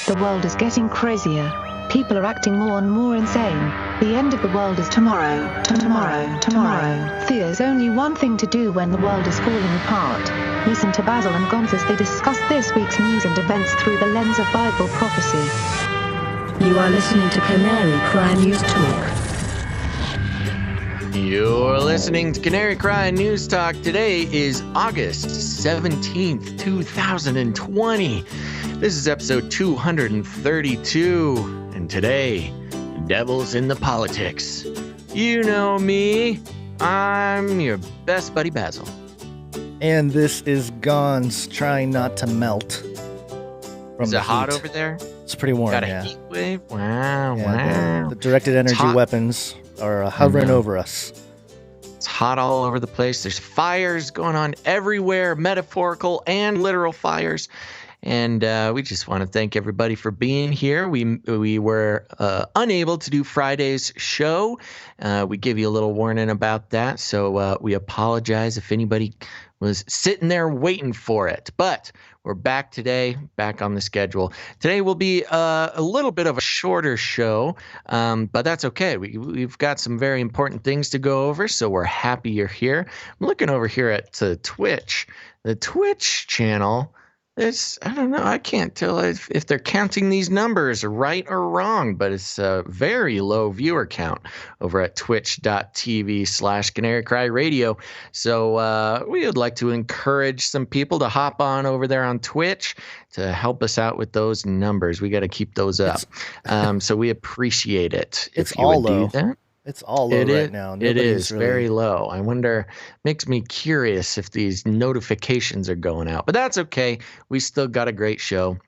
The world is getting crazier. People are acting more and more insane. The end of the world is tomorrow. There's only one thing to do when the world is falling apart. Listen to Basil and Gonz as they discuss this week's news and events through the lens of Bible prophecy. You are listening to Canary Cry News Talk. You're listening to Canary Cry News Talk. Today is August 17th, 2020. This is episode 232. And today, Devils in the Politics. You know me. I'm your best buddy, Basil. And this is Gonz trying not to melt. Is it hot over there? It's pretty warm, Got a yeah. heat wave? Wow. The directed energy weapons are hovering over us. It's hot all over the place. There's fires going on everywhere, metaphorical and literal fires. And we just want to thank everybody for being here. We were unable to do Friday's show. We gave you a little warning about that, so we apologize if anybody was sitting there waiting for it. But we're back today, back on the schedule. Today will be a little bit of a shorter show, but that's okay. We've got some very important things to go over, so we're happy you're here. I'm looking over here at Twitch. The Twitch channel, I don't know, I can't tell if they're counting these numbers right or wrong, but it's a very low viewer count over at twitch.tv/Canary Cry Radio. So we would like to encourage some people to hop on over there on Twitch to help us out with those numbers. We got to keep those up. So we appreciate it. It's if you all would low. Do that. It's all low right now. It is very low. I wonder, makes me curious if these notifications are going out. But that's okay. We still got a great show.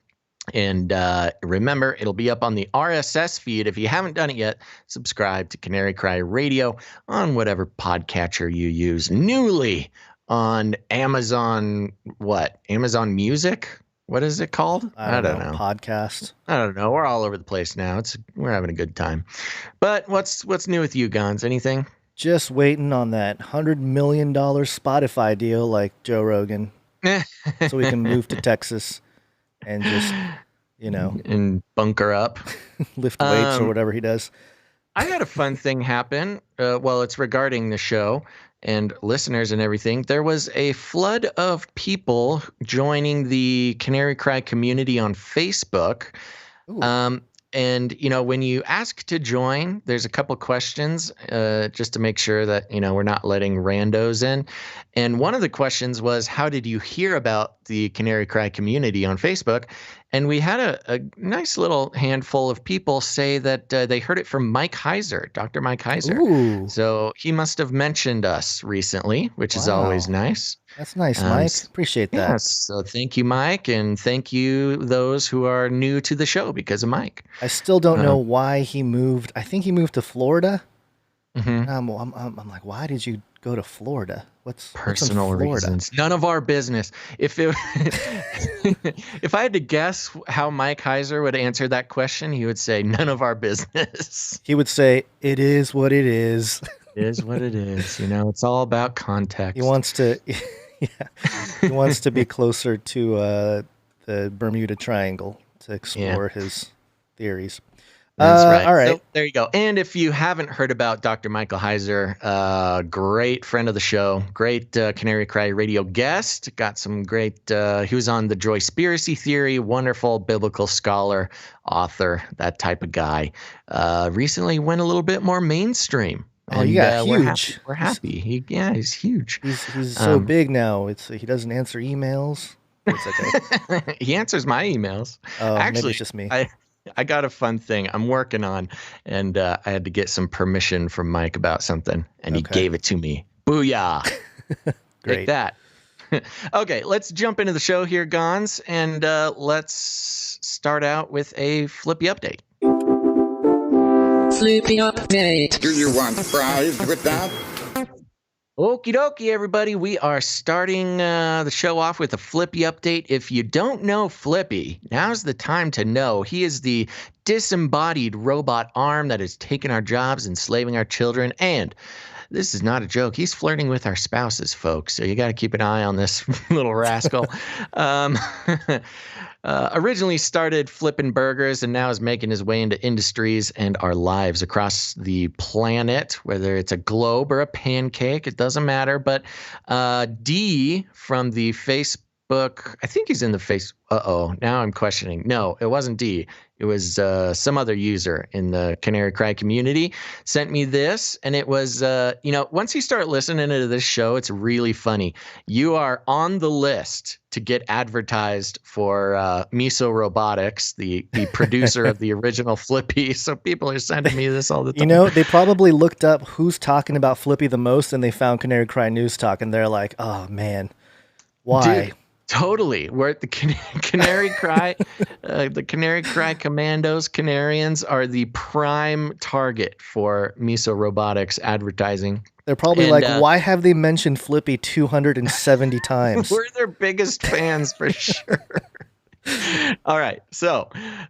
And remember, it'll be up on the RSS feed. If you haven't done it yet, subscribe to Canary Cry Radio on whatever podcatcher you use. Newly on Amazon, Amazon Music? What is it called? I don't know. Podcast. I don't know. We're all over the place now. We're having a good time. But what's new with you, Gonz? Anything? Just waiting on that $100 million Spotify deal like Joe Rogan. So we can move to Texas and just, and bunker up. Lift weights or whatever he does. I had a fun thing happen. It's regarding the show and listeners and everything. There was a flood of people joining the Canary Cry community on Facebook. And, when you ask to join, there's a couple questions just to make sure that, we're not letting randos in. And one of the questions was, how did you hear about the Canary Cry community on Facebook? And we had a nice little handful of people say that they heard it from Mike Heiser, Dr. Mike Heiser. Ooh. So he must have mentioned us recently, which is always nice. That's nice, Mike. Appreciate that. Yes. So thank you, Mike, and thank you those who are new to the show because of Mike. I still don't know why he moved. I think he moved to Florida. Mm-hmm. I'm like, why did you go to Florida? What's personal in Florida? Reasons? None of our business. If I had to guess how Mike Heiser would answer that question, he would say, none of our business. He would say, it is what it is. It is what it is. It's all about context. He wants to, he wants to be closer to the Bermuda Triangle to explore his theories. That's right. All right. So there you go. And if you haven't heard about Dr. Michael Heiser, great friend of the show, great Canary Cry Radio guest, got some great, he was on the Joyspiracy Theory, wonderful biblical scholar, author, that type of guy. Recently went a little bit more mainstream. Oh, you got huge. We're happy. He's huge. He's so big now. He doesn't answer emails. It's okay. He answers my emails. Oh, actually, maybe it's just me. I got a fun thing I'm working on, and I had to get some permission from Mike about something, and he gave it to me. Booyah! Great. Take that. Okay, let's jump into the show here, Gonz, and let's start out with a Flippy update. Flippy update. Do you want fries with that? Okie dokie, everybody. We are starting the show off with a Flippy update. If you don't know Flippy, now's the time to know. He is the disembodied robot arm that has taken our jobs, enslaving our children, and This is not a joke. He's flirting with our spouses, folks. So you got to keep an eye on this little rascal. Um, originally started flipping burgers and now is making his way into industries and our lives across the planet, whether it's a globe or a pancake, it doesn't matter. But D from the Facebook, I think he's in the face. Now I'm questioning. No, it wasn't D. It was some other user in the Canary Cry community sent me this, and it was, once you start listening to this show, it's really funny. You are on the list to get advertised for Miso Robotics, the producer of the original Flippy. So people are sending me this all the time. They probably looked up who's talking about Flippy the most, and they found Canary Cry News Talk, and they're like, oh, man, why? Dude, totally. We're at the Canary Cry, the Canary Cry Commandos, Canarians are the prime target for Miso Robotics advertising. They're probably why have they mentioned Flippy 270 times? We're their biggest fans for sure. All right. So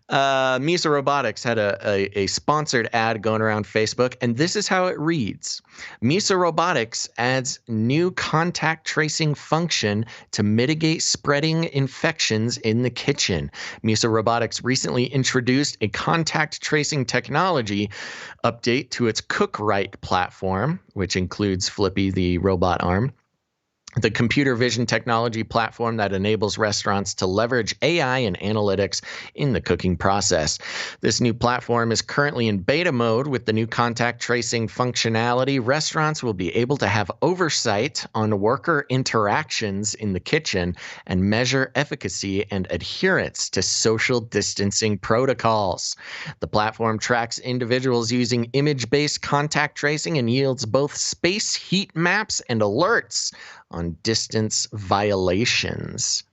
Miso Robotics had a sponsored ad going around Facebook, and this is how it reads. Miso Robotics adds new contact tracing function to mitigate spreading infections in the kitchen. Miso Robotics recently introduced a contact tracing technology update to its CookRight platform, which includes Flippy, the robot arm. The computer vision technology platform that enables restaurants to leverage AI and analytics in the cooking process. This new platform is currently in beta mode with the new contact tracing functionality. Restaurants will be able to have oversight on worker interactions in the kitchen and measure efficacy and adherence to social distancing protocols. The platform tracks individuals using image-based contact tracing and yields both space heat maps and alerts on distance violations.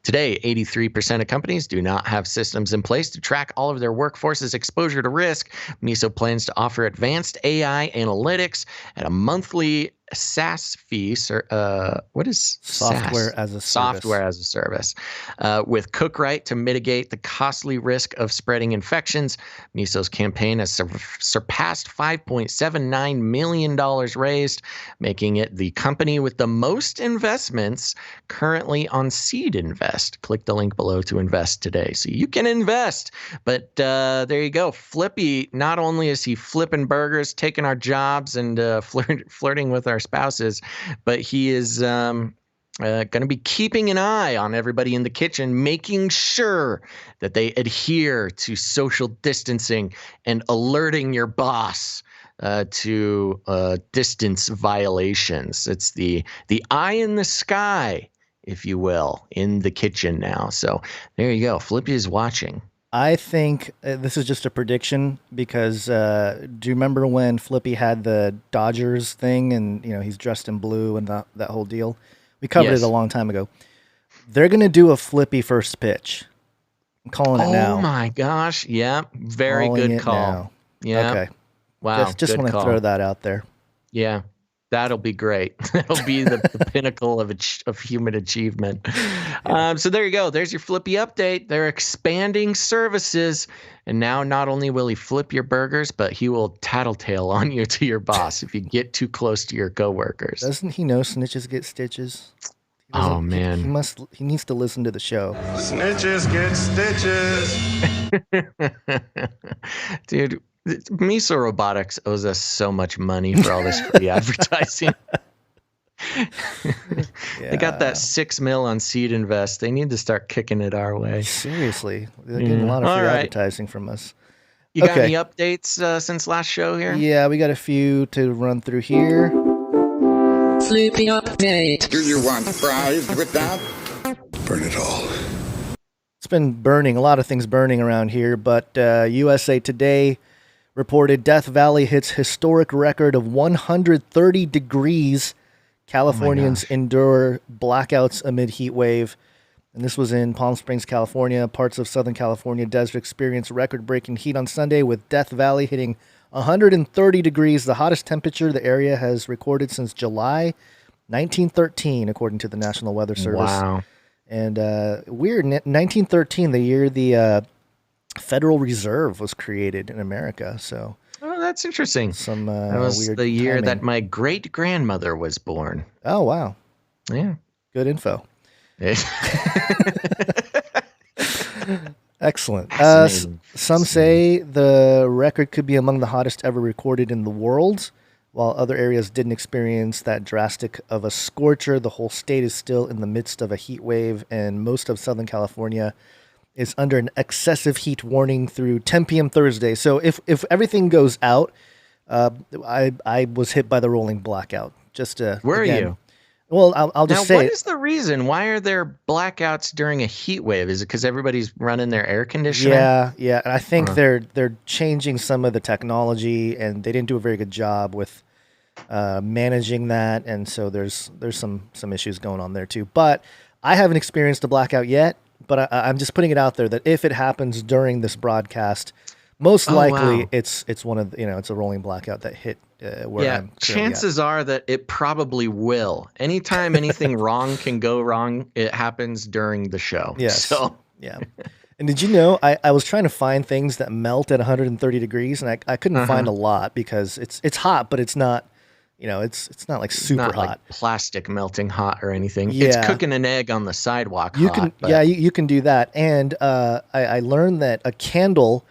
Today, 83% of companies do not have systems in place to track all of their workforce's exposure to risk. Miso plans to offer advanced AI analytics at a monthly SaaS fee. What is Software SaaS? as a service. Software as a service. With CookRight to mitigate the costly risk of spreading infections. Miso's campaign has surpassed $5.79 million raised, making it the company with the most investments currently on Seed Invest. Click the link below to invest today so you can invest. But there you go. Flippy, not only is he flipping burgers, taking our jobs, and flirting with our spouses, but he is going to be keeping an eye on everybody in the kitchen, making sure that they adhere to social distancing and alerting your boss to distance violations. It's the eye in the sky, if you will, in the kitchen now. So there you go. Flippy is watching. I think this is just a prediction because do you remember when Flippy had the Dodgers thing and he's dressed in blue and that whole deal? We covered it a long time ago. They're going to do a Flippy first pitch. I'm calling it now. Oh my gosh. Yeah. Very good call. Now. Yeah. Okay. Wow. Just want to throw that out there. Yeah. That'll be great. That'll be the pinnacle of human achievement. So there you go. There's your Flippy update. They're expanding services. And now not only will he flip your burgers, but he will tattletale on you to your boss if you get too close to your coworkers. Doesn't he know snitches get stitches? Oh, man. He needs to listen to the show. Snitches get stitches. Dude. Miso Robotics owes us so much money for all this free advertising. They got that $6 million on Seed Invest. They need to start kicking it our way. Seriously. They're getting a lot of free advertising from us. You got any updates since last show here? Yeah, we got a few to run through here. Flippy update. Do you want fries with that? Burn it all. It's been burning, a lot of things burning around here, but USA Today reported Death Valley hits historic record of 130 degrees. Californians endure blackouts amid heat wave. And this was in Palm Springs, California. Parts of Southern California desert experienced record-breaking heat on Sunday, with Death Valley hitting 130 degrees, the hottest temperature the area has recorded since July 1913, according to the National Weather Service. Wow. And weird, 1913, the year the Federal Reserve was created in America. So that's interesting. Some that was weird the year timing. that my great-grandmother was born. Oh, wow. Yeah. Good info. Excellent. Fascinating. Some say the record could be among the hottest ever recorded in the world, while other areas didn't experience that drastic of a scorcher. The whole state is still in the midst of a heat wave, and most of Southern California is under an excessive heat warning through 10 p.m. Thursday. So if everything goes out, I was hit by the rolling blackout. Where are you? Well, I'll just say. Now, what is the reason? Why are there blackouts during a heat wave? Is it because everybody's running their air conditioner? Yeah. And I think they're changing some of the technology, and they didn't do a very good job with managing that, and so there's some issues going on there too. But I haven't experienced a blackout yet. But I'm just putting it out there that if it happens during this broadcast, most likely it's one of it's a rolling blackout that hit where I'm chances are that it probably will. Anytime anything wrong can go wrong, it happens during the show. Yes. So. Yeah. And did you know I was trying to find things that melt at 130 degrees, and I couldn't find a lot because it's hot, but it's not. It's not like super not hot. Like plastic melting hot or anything. Yeah. It's cooking an egg on the sidewalk. You can do that. And I learned that a candle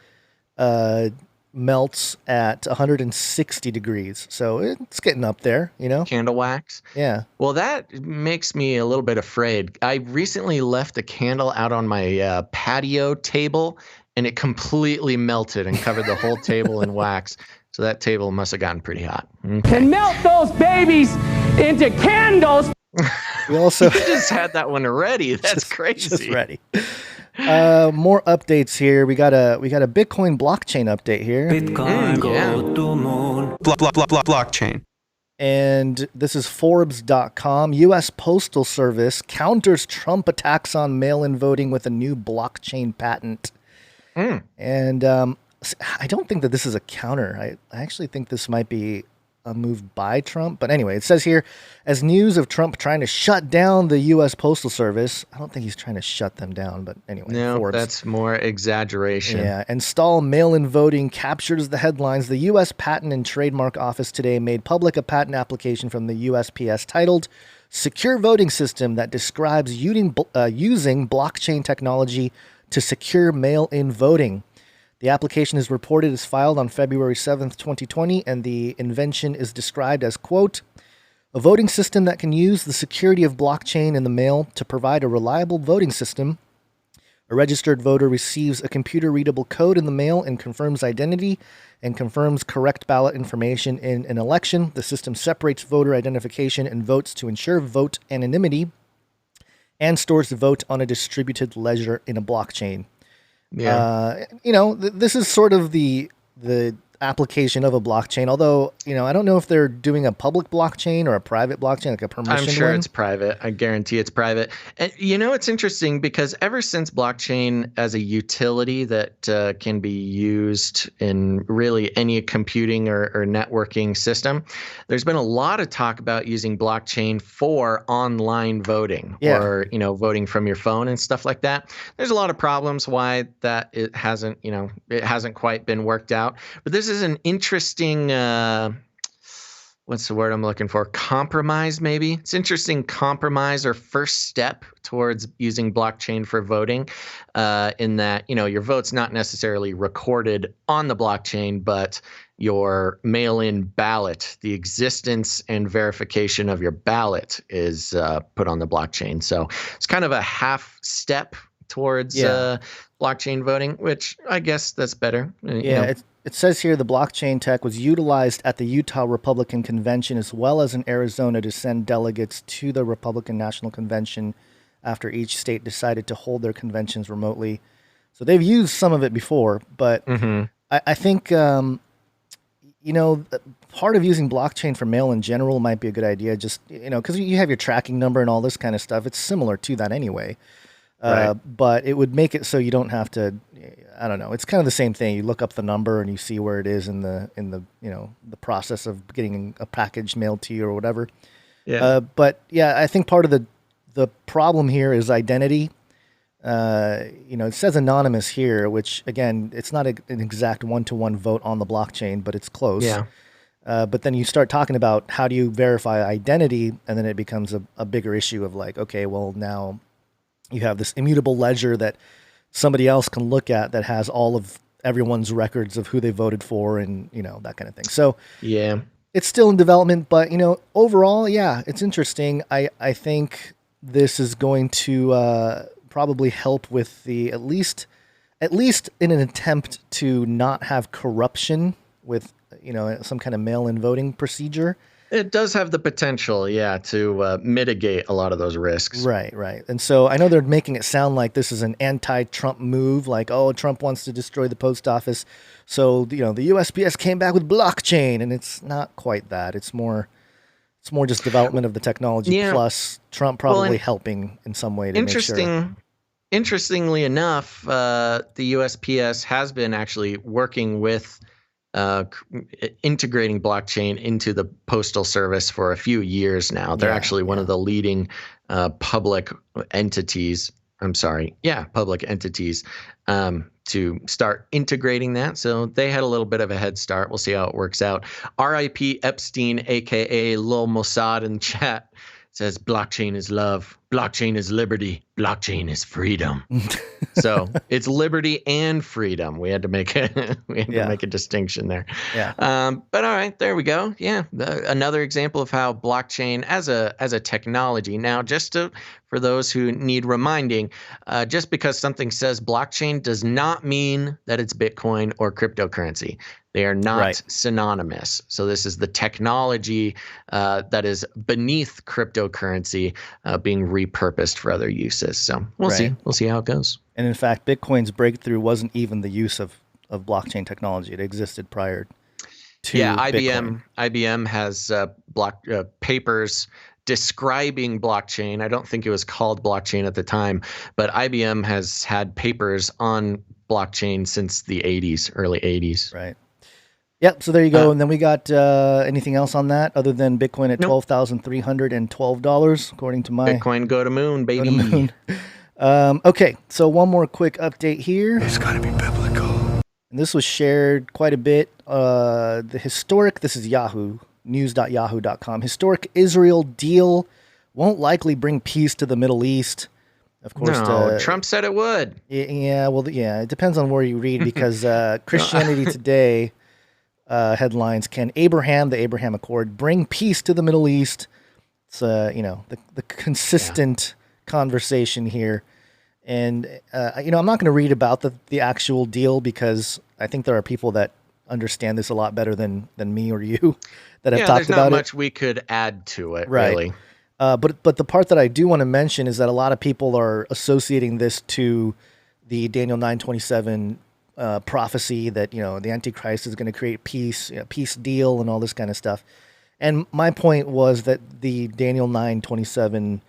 melts at 160 degrees, so it's getting up there. Candle wax. Yeah. Well, that makes me a little bit afraid. I recently left a candle out on my patio table, and it completely melted and covered the whole table in wax. So that table must have gotten pretty hot. Okay. And melt those babies into candles. We also you just had that one ready. That's crazy. Just ready. More updates here. We got a Bitcoin blockchain update here. Bitcoin go to moon. Blockchain. And this is Forbes.com. U.S. Postal Service counters Trump attacks on mail-in voting with a new blockchain patent. And I don't think that this is a counter. I actually think this might be a move by Trump. But anyway, it says here, as news of Trump trying to shut down the U.S. Postal Service. I don't think he's trying to shut them down, but anyway. No, Forbes. That's more exaggeration. Yeah, install mail-in voting captures the headlines. The U.S. Patent and Trademark Office today made public a patent application from the USPS titled Secure Voting System that describes using blockchain technology to secure mail-in voting. The application is reported as filed on February 7th, 2020, and the invention is described as, quote, a voting system that can use the security of blockchain in the mail to provide a reliable voting system. A registered voter receives a computer-readable code in the mail and confirms identity and confirms correct ballot information in an election. The system separates voter identification and votes to ensure vote anonymity and stores the vote on a distributed ledger in a blockchain. Yeah. This is sort of the application of a blockchain, although, I don't know if they're doing a public blockchain or a private blockchain, like a permissioned I'm sure one. it's private. I guarantee it's private. And it's interesting because ever since blockchain as a utility that can be used in really any computing or networking system, there's been a lot of talk about using blockchain for online voting or, voting from your phone and stuff like that. There's a lot of problems why that it hasn't quite been worked out. But this is an interesting, what's the word I'm looking for? Compromise, maybe? It's interesting compromise or first step towards using blockchain for voting in that, your vote's not necessarily recorded on the blockchain, but your mail-in ballot, the existence and verification of your ballot is put on the blockchain. So it's kind of a half step towards blockchain voting, which I guess that's better. It says here the blockchain tech was utilized at the Utah Republican Convention as well as in Arizona to send delegates to the Republican National Convention after each state decided to hold their conventions remotely. So they've used some of it before, but I think, part of using blockchain for mail in general might be a good idea. Just, because you have your tracking number and all this kind of stuff. It's similar to that anyway. Right. But it would make it so you don't have to, I don't know. It's kind of the same thing. You look up the number and you see where it is in the the process of getting a package mailed to you or whatever. Yeah. But yeah, I think part of the problem here is identity. It says anonymous here, which again, it's not an exact one-to-one vote on the blockchain, but it's close. Yeah. But then you start talking about how do you verify identity, and then it becomes a bigger issue of like, okay, well now you have this immutable ledger that somebody else can look at that has all of everyone's records of who they voted for and, that kind of thing. So yeah, it's still in development, but, overall, yeah, it's interesting. I think this is going to probably help with at least in an attempt to not have corruption with, some kind of mail-in voting procedure. It does have the potential, to mitigate a lot of those risks. Right. And so I know they're making it sound like this is an anti-Trump move, like, oh, Trump wants to destroy the post office. So, the USPS came back with blockchain, and it's not quite that. It's more just development of the technology plus Trump probably helping in some way to make sure. Interestingly enough, the USPS has been actually working with integrating blockchain into the postal service for a few years now. They're actually one of the leading public entities to start integrating that. So they had a little bit of a head start. We'll see how it works out. R.I.P. Epstein, a.k.a. Lil Mossad in chat, says blockchain is love, blockchain is liberty, blockchain is freedom. So it's liberty and freedom. We had to make a distinction there. Yeah. But all right, there we go. Yeah, another example of how blockchain as a technology. Now, for those who need reminding, just because something says blockchain does not mean that it's Bitcoin or cryptocurrency. They are not synonymous. So this is the technology that is beneath cryptocurrency being repurposed for other uses. So we'll see. We'll see how it goes. And in fact, Bitcoin's breakthrough wasn't even the use of blockchain technology. It existed prior to Bitcoin. IBM has papers describing blockchain. I don't think it was called blockchain at the time, but IBM has had papers on blockchain since the early 80s. Right. Yep. So there you go. And then we got anything else on that other than Bitcoin at $12,312, according to my Bitcoin go to moon, baby. Go to moon. Okay. So one more quick update here. It's got to be biblical. And this was shared quite a bit. This is Yahoo, news.yahoo.com. Historic Israel deal won't likely bring peace to the Middle East. Of course, Trump said it would. Yeah. Well, yeah, it depends on where you read because Christianity Today headlines: Can the Abraham Accord, bring peace to the Middle East? It's the consistent conversation here, and I'm not going to read about the actual deal because I think there are people that understand this a lot better than me or you that have talked about it. There's not much we could add to it, really. But the part that I do want to mention is that a lot of people are associating this to the Daniel 9:27 prophecy that the Antichrist is going to create peace deal and all this kind of stuff. And my point was that the Daniel 9:27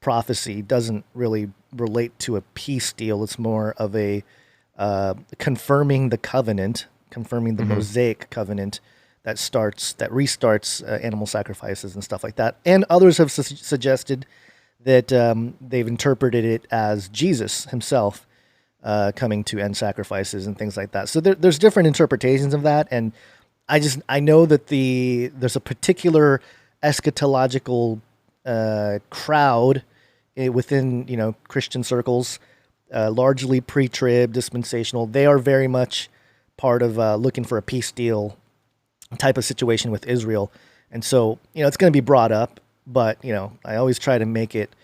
prophecy doesn't really relate to a peace deal. It's more of a confirming the covenant, confirming the Mosaic covenant that restarts animal sacrifices and stuff like that. And others have suggested that they've interpreted it as Jesus himself coming to end sacrifices and things like that. So there's different interpretations of that, and I know that there's a particular eschatological crowd within Christian circles, largely pre-trib, dispensational. They are very much part of looking for a peace deal type of situation with Israel, and so it's going to be brought up. But I always try to make it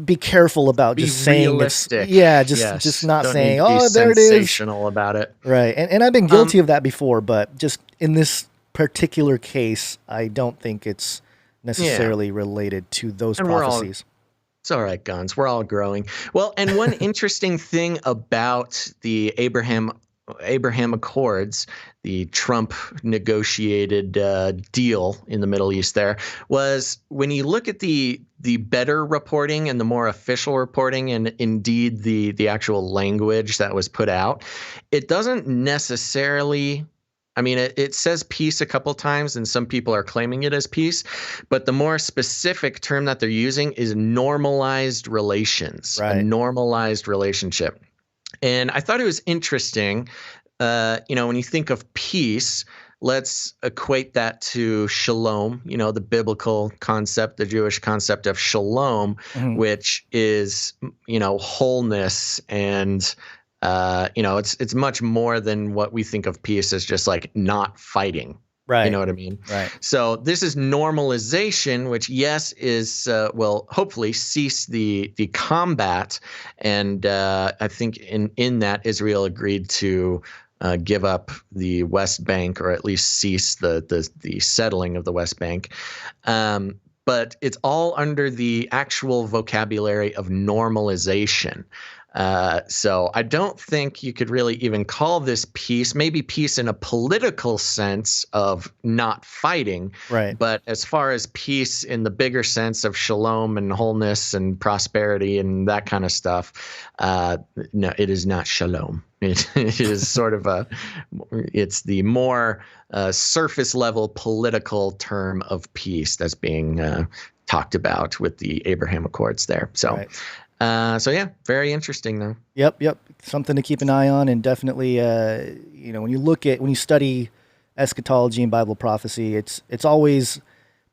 be careful about just saying realistic. Just not saying there it is. Sensational about it, right? And I've been guilty of that before, but just in this particular case, I don't think it's necessarily related to those prophecies. It's all right, Guns. We're all growing. Well, and one interesting thing about the Abraham Accords, the Trump negotiated deal in the Middle East there, was when you look at the better reporting and the more official reporting and indeed the actual language that was put out, it doesn't necessarily I mean, it says peace a couple times, and some people are claiming it as peace, but the more specific term that they're using is normalized relations, a normalized relationship. And I thought it was interesting, when you think of peace, let's equate that to shalom, the biblical concept, the Jewish concept of shalom, which is, wholeness and it's much more than what we think of peace as just like not fighting. Right. You know what I mean? Right. So this is normalization, which is will hopefully cease the combat, and I think in that Israel agreed to give up the West Bank, or at least cease the settling of the West Bank. But it's all under the actual vocabulary of normalization. So I don't think you could really even call this peace, maybe peace in a political sense of not fighting. Right. But as far as peace in the bigger sense of shalom and wholeness and prosperity and that kind of stuff, no, it is not shalom. It is sort of it's the more surface level political term of peace that's being talked about with the Abraham Accords there. So. Right. So yeah, very interesting though. Yep. Something to keep an eye on, and definitely, when you study eschatology and Bible prophecy, it's always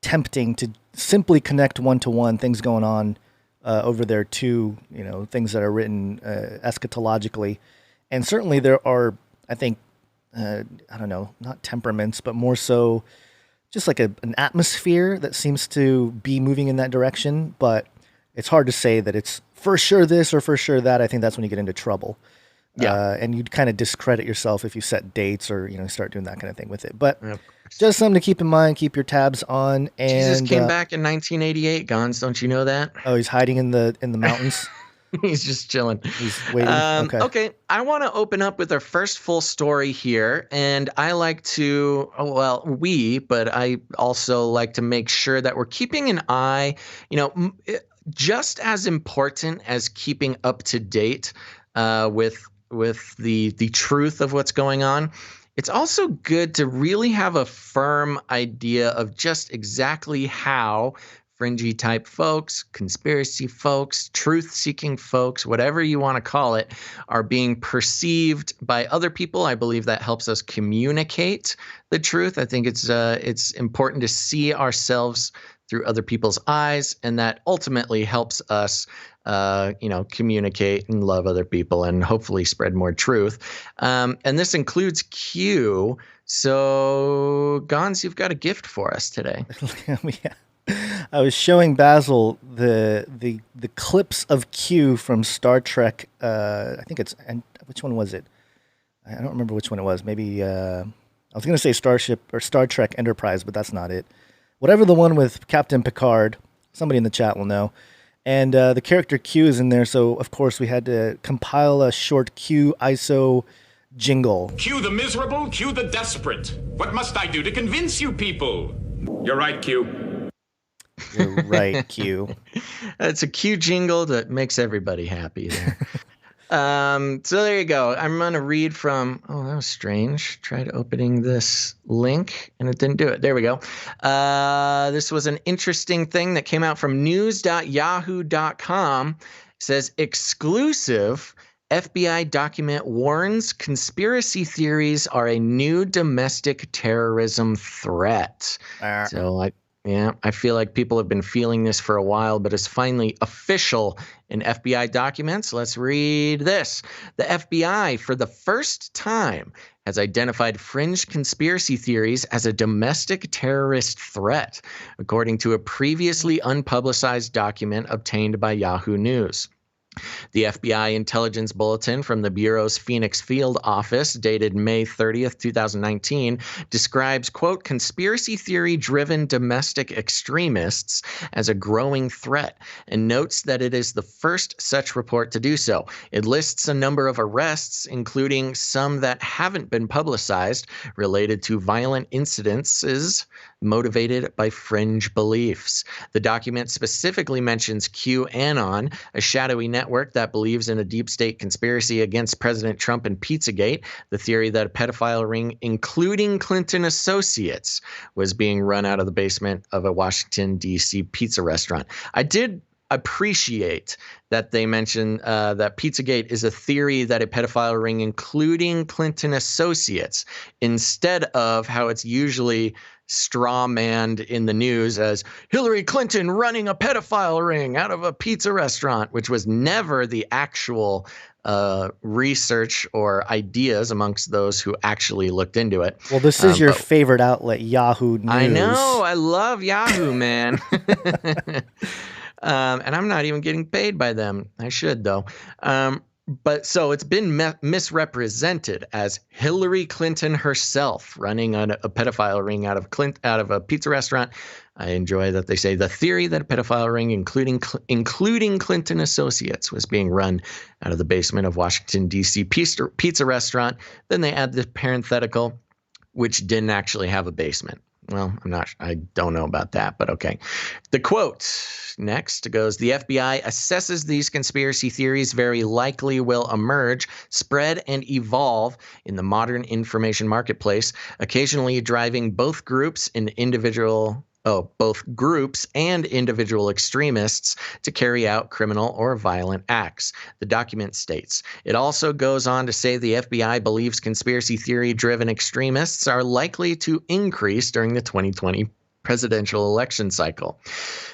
tempting to simply connect one-to-one things going on over there to things that are written eschatologically, and certainly there are, I think, I don't know, not temperaments, but more so just like an atmosphere that seems to be moving in that direction, but it's hard to say that it's for sure this or for sure that. I think that's when you get into trouble. Yeah. And you'd kind of discredit yourself if you set dates or, start doing that kind of thing with it. But just something to keep in mind, keep your tabs on. And Jesus came back in 1988, Gons. Don't you know that? Oh, he's hiding in the mountains. He's just chilling. He's waiting. Okay. I want to open up with our first full story here. And I like to, but I also like to make sure that we're keeping an eye, just as important as keeping up to date with the truth of what's going on. It's also good to really have a firm idea of just exactly how fringy type folks, conspiracy folks, truth-seeking folks, whatever you want to call it, are being perceived by other people. I believe that helps us communicate the truth. I think it's important to see ourselves through other people's eyes, and that ultimately helps us, communicate and love other people and hopefully spread more truth. And this includes Q. So, Gons, you've got a gift for us today. Yeah. I was showing Basil the clips of Q from Star Trek. I think and which one was it? I don't remember which one it was. Maybe I was going to say Starship or Star Trek Enterprise, but that's not it. Whatever the one with Captain Picard, somebody in the chat will know. And the character Q is in there, so of course we had to compile a short Q ISO jingle. Q the miserable, Q the desperate. What must I do to convince you people? You're right, Q. You're right, Q. It's a Q jingle that makes everybody happy there. So there you go. I'm going to read from, that was strange. Tried opening this link and it didn't do it. There we go. This was an interesting thing that came out from news.yahoo.com. It says exclusive FBI document warns conspiracy theories are a new domestic terrorism threat. So I feel like people have been feeling this for a while, but it's finally official in FBI documents. Let's read this. The FBI, for the first time, has identified fringe conspiracy theories as a domestic terrorist threat, according to a previously unpublicized document obtained by Yahoo News. The FBI intelligence bulletin from the Bureau's Phoenix Field office, dated May 30th, 2019, describes, quote, conspiracy theory-driven domestic extremists as a growing threat, and notes that it is the first such report to do so. It lists a number of arrests, including some that haven't been publicized, related to violent incidences motivated by fringe beliefs. The document specifically mentions Qanon, a shadowy network that believes in a deep state conspiracy against President Trump and Pizzagate, the theory that a pedophile ring, including Clinton associates, was being run out of the basement of a Washington, D.C. pizza restaurant. I did appreciate that they mentioned that Pizzagate is a theory that a pedophile ring, including Clinton associates, instead of how it's usually straw-manned in the news as Hillary Clinton running a pedophile ring out of a pizza restaurant, which was never the actual research or ideas amongst those who actually looked into it. Well, this is your favorite outlet, Yahoo News. I know. I love Yahoo, man. And I'm not even getting paid by them. I should, though. But so it's been misrepresented as Hillary Clinton herself running a pedophile ring out of a pizza restaurant. I enjoy that they say the theory that a pedophile ring, including Clinton associates, was being run out of the basement of Washington, D.C. pizza restaurant. Then they add the parenthetical, which didn't actually have a basement. Well, I don't know about that, but okay. The quote next goes, the FBI assesses these conspiracy theories very likely will emerge, spread, and evolve in the modern information marketplace, occasionally driving both groups and individual extremists to carry out criminal or violent acts. The document states. It also goes on to say the FBI believes conspiracy theory-driven extremists are likely to increase during the 2020 presidential election cycle.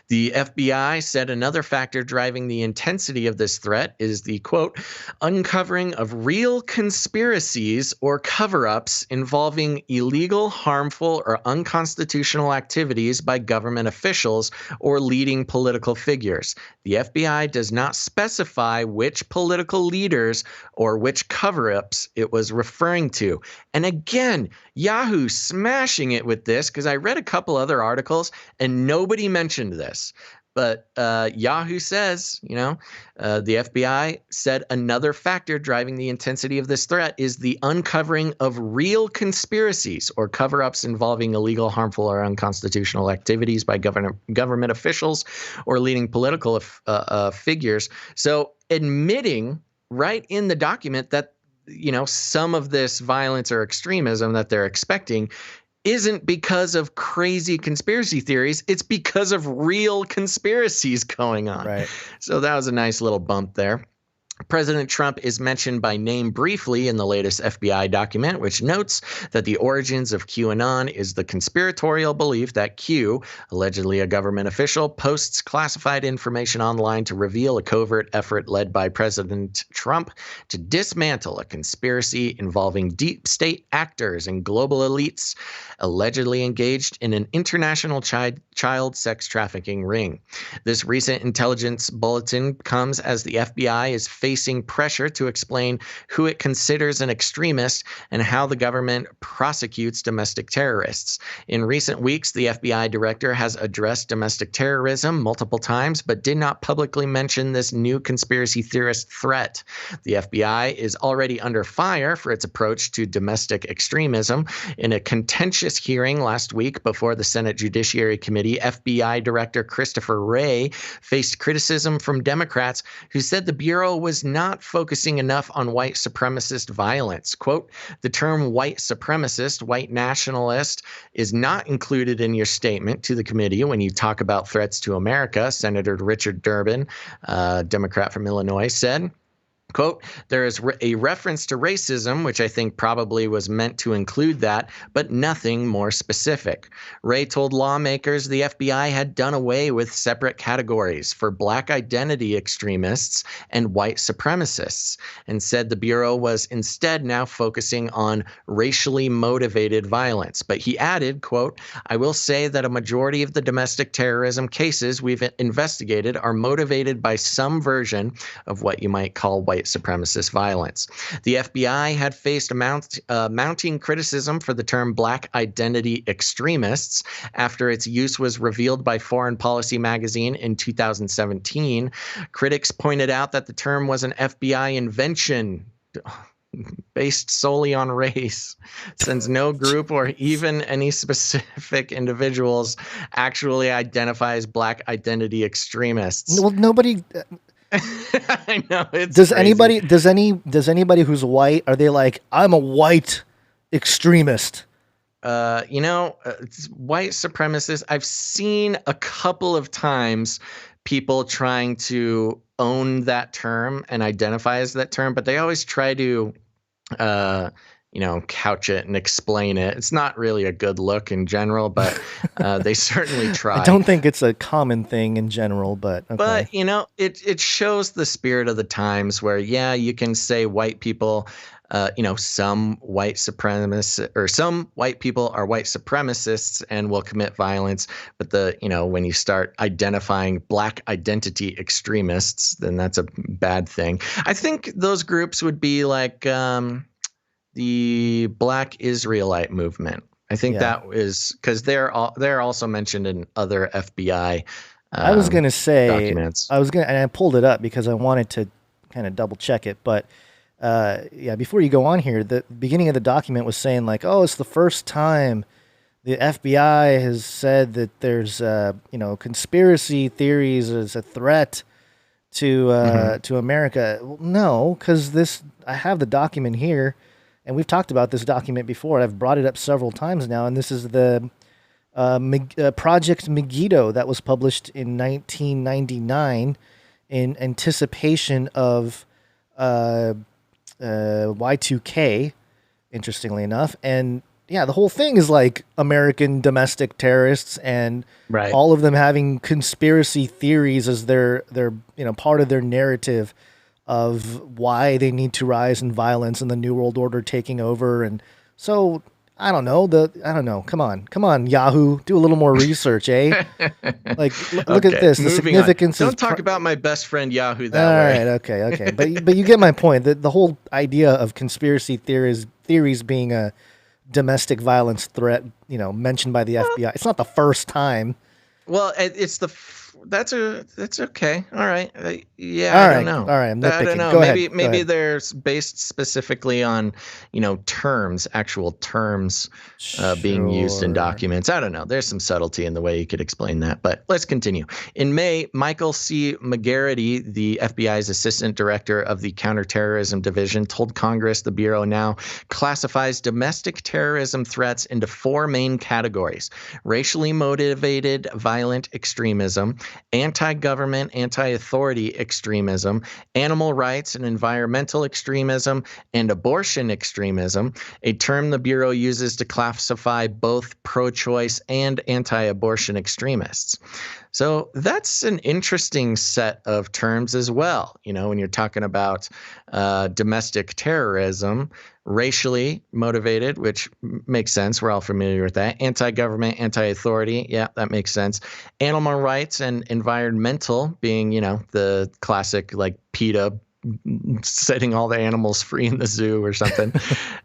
The FBI said another factor driving the intensity of this threat is the, quote, uncovering of real conspiracies or cover-ups involving illegal, harmful, or unconstitutional activities by government officials or leading political figures. The FBI does not specify which political leaders or which cover-ups it was referring to. And again, Yahoo smashing it with this, because I read a couple other articles and nobody mentioned this. But Yahoo says, the FBI said another factor driving the intensity of this threat is the uncovering of real conspiracies or cover-ups involving illegal, harmful, or unconstitutional activities by government officials or leading political figures. So admitting right in the document that, some of this violence or extremism that they're expecting isn't because of crazy conspiracy theories. It's because of real conspiracies going on. Right. So that was a nice little bump there. President Trump is mentioned by name briefly in the latest FBI document, which notes that the origins of QAnon is the conspiratorial belief that Q, allegedly a government official, posts classified information online to reveal a covert effort led by President Trump to dismantle a conspiracy involving deep state actors and global elites allegedly engaged in an international child sex trafficking ring. This recent intelligence bulletin comes as the FBI is facing pressure to explain who it considers an extremist and how the government prosecutes domestic terrorists. In recent weeks, the FBI director has addressed domestic terrorism multiple times, but did not publicly mention this new conspiracy theorist threat. The FBI is already under fire for its approach to domestic extremism. In a contentious hearing last week before the Senate Judiciary Committee, FBI Director Christopher Wray faced criticism from Democrats who said the Bureau was not focusing enough on white supremacist violence. Quote, the term white supremacist, white nationalist is not included in your statement to the committee when you talk about threats to America, Senator Richard Durbin, Democrat from Illinois, said. Quote, there is a reference to racism, which I think probably was meant to include that, but nothing more specific. Wray told lawmakers the FBI had done away with separate categories for black identity extremists and white supremacists, and said the Bureau was instead now focusing on racially motivated violence. But he added, quote, I will say that a majority of the domestic terrorism cases we've investigated are motivated by some version of what you might call white supremacist violence. The FBI had faced mounting criticism for the term black identity extremists after its use was revealed by Foreign Policy magazine in 2017. Critics pointed out that the term was an FBI invention. based solely on race, since no group or even any specific individuals actually identify as black identity extremists. Well, nobody. I know it's Does crazy. anybody who's white, are they like, I'm a white extremist? It's white supremacists. I've seen a couple of times people trying to own that term and identify as that term, but they always try to, couch it and explain it. It's not really a good look in general, but they certainly try. I don't think it's a common thing in general, but okay. But it shows the spirit of the times where, yeah, you can say white people, some white supremacists or some white people are white supremacists and will commit violence. But when you start identifying black identity extremists, then that's a bad thing. I think those groups would be like the Black Israelite movement. I think that is because they're also mentioned in other FBI. I was gonna say documents. and I pulled it up because I wanted to kind of double check it, but before you go on here, the beginning of the document was saying like, oh, it's the first time the FBI has said that there's conspiracy theories as a threat to America. Well, no, because I have the document here, and we've talked about this document before. I've brought it up several times now, and this is the Project Megiddo that was published in 1999 in anticipation of Y2K, interestingly enough. And yeah, the whole thing is like American domestic terrorists and all of them having conspiracy theories as their part of their narrative of why they need to rise in violence and the New World Order taking over. And so I don't know. Come on, Yahoo, do a little more research, eh? Like, look at this. The significance. Don't talk about my best friend Yahoo that way. All right, okay. But you get my point. The whole idea of conspiracy theories being a domestic violence threat, mentioned by the FBI. It's not the first time. Well, it's that's okay. All right. I don't know. All right. I'm nitpicking. I don't know. Go maybe ahead. they're based specifically on, actual terms being used in documents. I don't know. There's some subtlety in the way you could explain that, but let's continue. In May, Michael C. McGarity, the FBI's assistant director of the counterterrorism division, told Congress the Bureau now classifies domestic terrorism threats into four main categories: racially motivated violent extremism, anti-government, anti-authority extremism, animal rights and environmental extremism, and abortion extremism, a term the Bureau uses to classify both pro-choice and anti-abortion extremists. So that's an interesting set of terms as well. When you're talking about domestic terrorism, racially motivated, which makes sense. We're all familiar with that. Anti-government, anti-authority. Yeah, that makes sense. Animal rights and environmental being, the classic like PETA setting all the animals free in the zoo or something.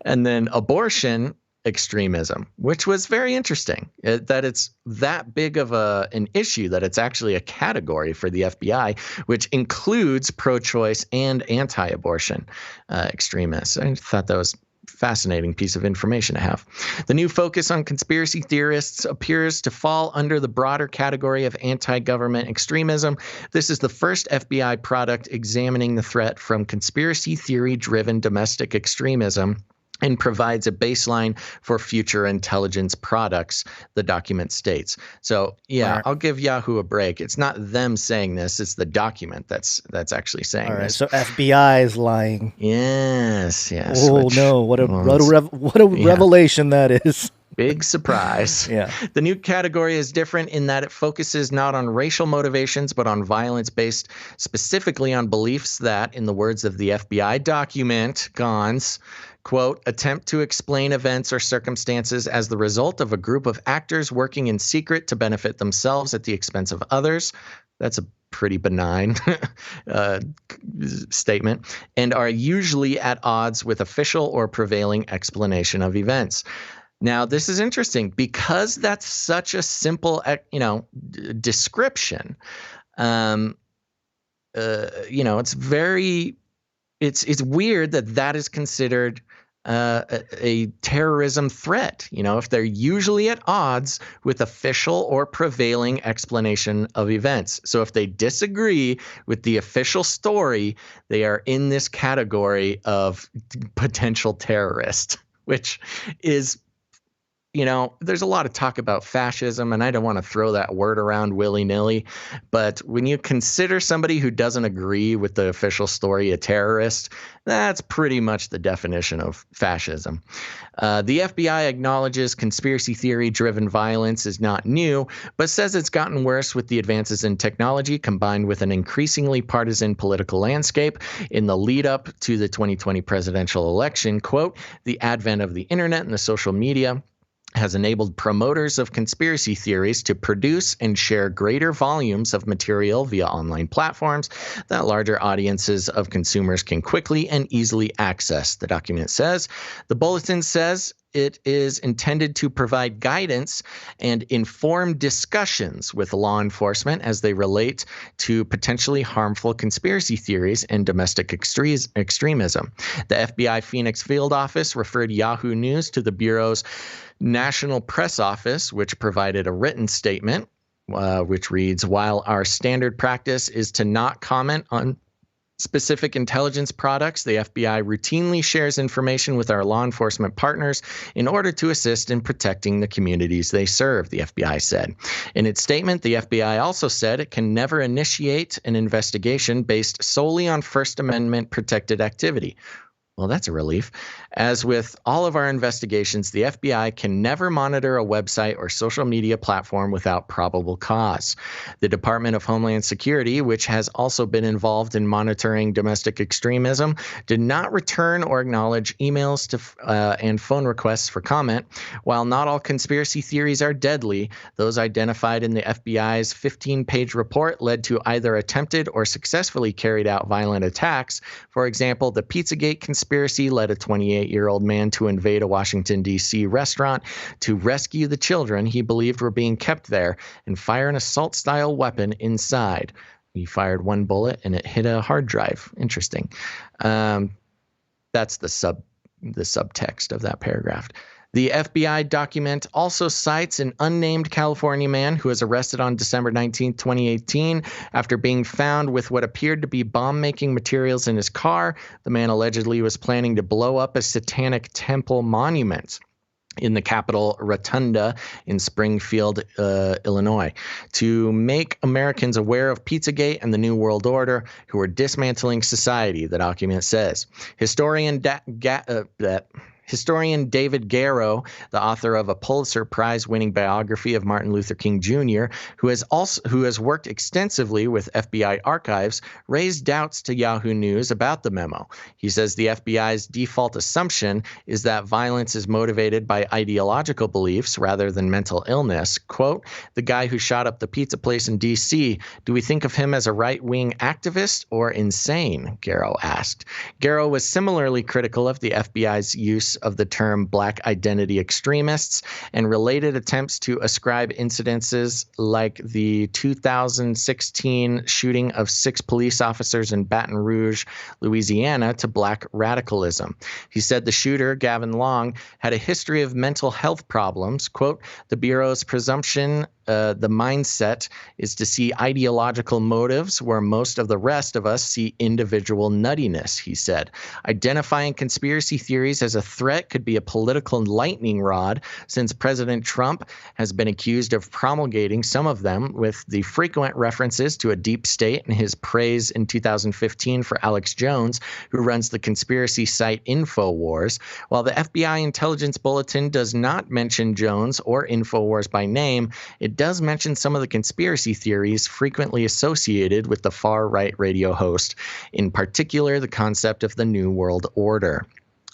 And then abortion extremism, which was very interesting, that it's that big of an issue that it's actually a category for the FBI, which includes pro-choice and anti-abortion extremists. I thought that was a fascinating piece of information to have. The new focus on conspiracy theorists appears to fall under the broader category of anti-government extremism. This is the first FBI product examining the threat from conspiracy theory-driven domestic extremism and provides a baseline for future intelligence products, the document states. So, yeah, I'll give Yahoo a break. It's not them saying this. It's the document that's actually saying this. So FBI is lying. Yes. Oh, no. What a revelation that is. Big surprise. Yeah. The new category is different in that it focuses not on racial motivations, but on violence based specifically on beliefs that, in the words of the FBI document, Gons, quote, attempt to explain events or circumstances as the result of a group of actors working in secret to benefit themselves at the expense of others. That's a pretty benign statement, and are usually at odds with official or prevailing explanation of events. Now, this is interesting because that's such a simple, description. It's very it's weird that is considered a terrorism threat, if they're usually at odds with official or prevailing explanation of events. So if they disagree with the official story, they are in this category of potential terrorist, which is, there's a lot of talk about fascism, and I don't want to throw that word around willy-nilly, but when you consider somebody who doesn't agree with the official story a terrorist, that's pretty much the definition of fascism. The FBI acknowledges conspiracy theory-driven violence is not new, but says it's gotten worse with the advances in technology combined with an increasingly partisan political landscape in the lead-up to the 2020 presidential election. Quote, the advent of the internet and the social media has enabled promoters of conspiracy theories to produce and share greater volumes of material via online platforms that larger audiences of consumers can quickly and easily access, the document says. The bulletin says it is intended to provide guidance and inform discussions with law enforcement as they relate to potentially harmful conspiracy theories and domestic extremism. The FBI Phoenix Field Office referred Yahoo News to the Bureau's National Press Office, which provided a written statement, which reads, while our standard practice is to not comment on specific intelligence products, the FBI routinely shares information with our law enforcement partners in order to assist in protecting the communities they serve, the FBI said. In its statement, the FBI also said it can never initiate an investigation based solely on First Amendment protected activity. Well, that's a relief. As with all of our investigations, the FBI can never monitor a website or social media platform without probable cause. The Department of Homeland Security, which has also been involved in monitoring domestic extremism, did not return or acknowledge emails and phone requests for comment. While not all conspiracy theories are deadly, those identified in the FBI's 15-page report led to either attempted or successfully carried out violent attacks. For example, the Pizzagate conspiracy led a 28-year-old man to invade a Washington, D.C. restaurant to rescue the children he believed were being kept there and fire an assault-style weapon inside. He fired one bullet and it hit a hard drive. Interesting. That's the subtext of that paragraph. The FBI document also cites an unnamed California man who was arrested on December 19, 2018, after being found with what appeared to be bomb-making materials in his car. The man allegedly was planning to blow up a satanic temple monument in the Capitol Rotunda in Springfield, Illinois, to make Americans aware of Pizzagate and the New World Order, who are dismantling society, the document says. Historian David Garrow, the author of a Pulitzer Prize-winning biography of Martin Luther King Jr., who has worked extensively with FBI archives, raised doubts to Yahoo News about the memo. He says the FBI's default assumption is that violence is motivated by ideological beliefs rather than mental illness. Quote, the guy who shot up the pizza place in D.C., do we think of him as a right-wing activist or insane? Garrow asked. Garrow was similarly critical of the FBI's use of the term black identity extremists and related attempts to ascribe incidences like the 2016 shooting of 6 police officers in Baton Rouge, Louisiana, to black radicalism. He said the shooter, Gavin Long, had a history of mental health problems. Quote, the Bureau's presumption the mindset is to see ideological motives where most of the rest of us see individual nuttiness, he said. Identifying conspiracy theories as a threat could be a political lightning rod, since President Trump has been accused of promulgating some of them, with the frequent references to a deep state and his praise in 2015 for Alex Jones, who runs the conspiracy site InfoWars. While the FBI Intelligence Bulletin does not mention Jones or InfoWars by name, it does mention some of the conspiracy theories frequently associated with the far-right radio host, in particular the concept of the New World Order.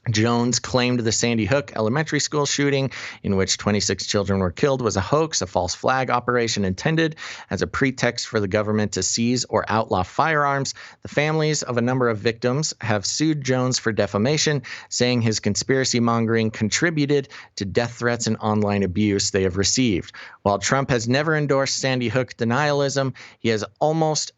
Jones claimed the Sandy Hook elementary school shooting, in which 26 children were killed, was a hoax, a false flag operation intended as a pretext for the government to seize or outlaw firearms. The families of a number of victims have sued Jones for defamation, saying his conspiracy mongering contributed to death threats and online abuse they have received. While Trump has never endorsed Sandy Hook denialism, he has almost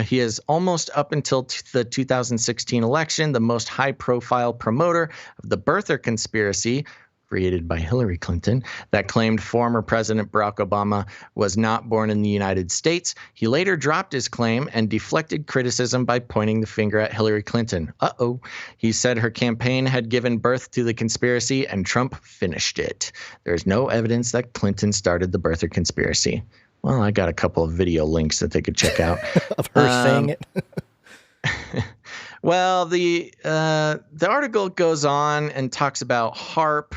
he is almost up until the 2016 election the most high-profile promoter of the birther conspiracy created by Hillary Clinton that claimed former President Barack Obama was not born in the United States. He later dropped his claim and deflected criticism by pointing the finger at Hillary Clinton. He said her campaign had given birth to the conspiracy and Trump finished it. There's no evidence that Clinton started the birther conspiracy. Well, I got a couple of video links that they could check out. Of her saying it? Well, the article goes on and talks about HARP,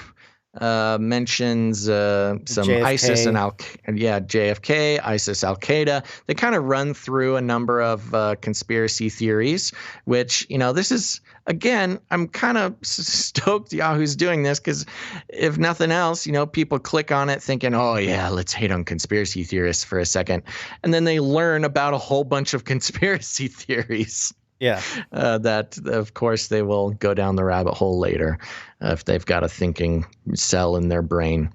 mentions some JFK. ISIS and JFK, ISIS, Al-Qaeda. They kind of run through a number of conspiracy theories, which, this is, again, I'm kind of stoked Yahoo's doing this because if nothing else, people click on it thinking, oh, yeah, let's hate on conspiracy theorists for a second. And then they learn about a whole bunch of conspiracy theories. Yeah. That, of course, they will go down the rabbit hole later if they've got a thinking cell in their brain.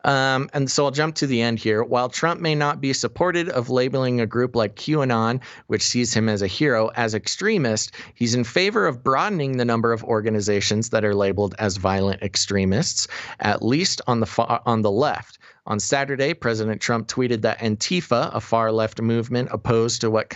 And so I'll jump to the end here. While Trump may not be supportive of labeling a group like QAnon, which sees him as a hero, as extremist, he's in favor of broadening the number of organizations that are labeled as violent extremists, at least on the left. On Saturday, President Trump tweeted that Antifa, a far-left movement opposed to what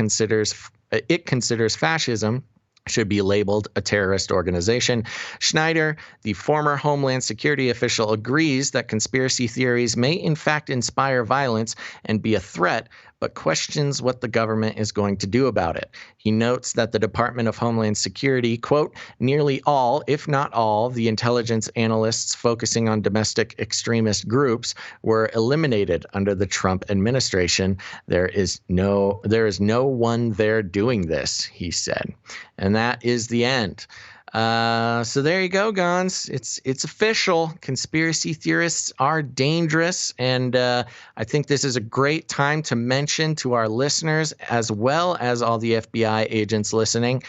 it considers fascism, should be labeled a terrorist organization. Schneider, the former Homeland Security official, agrees that conspiracy theories may in fact inspire violence and be a threat, but questions what the government is going to do about it. He notes that the Department of Homeland Security, quote, nearly all, if not all, the intelligence analysts focusing on domestic extremist groups were eliminated under the Trump administration. There is no one there doing this, he said. And that is the end. So there you go, Gons. It's official. Conspiracy theorists are dangerous, and I think this is a great time to mention to our listeners, as well as all the FBI agents listening,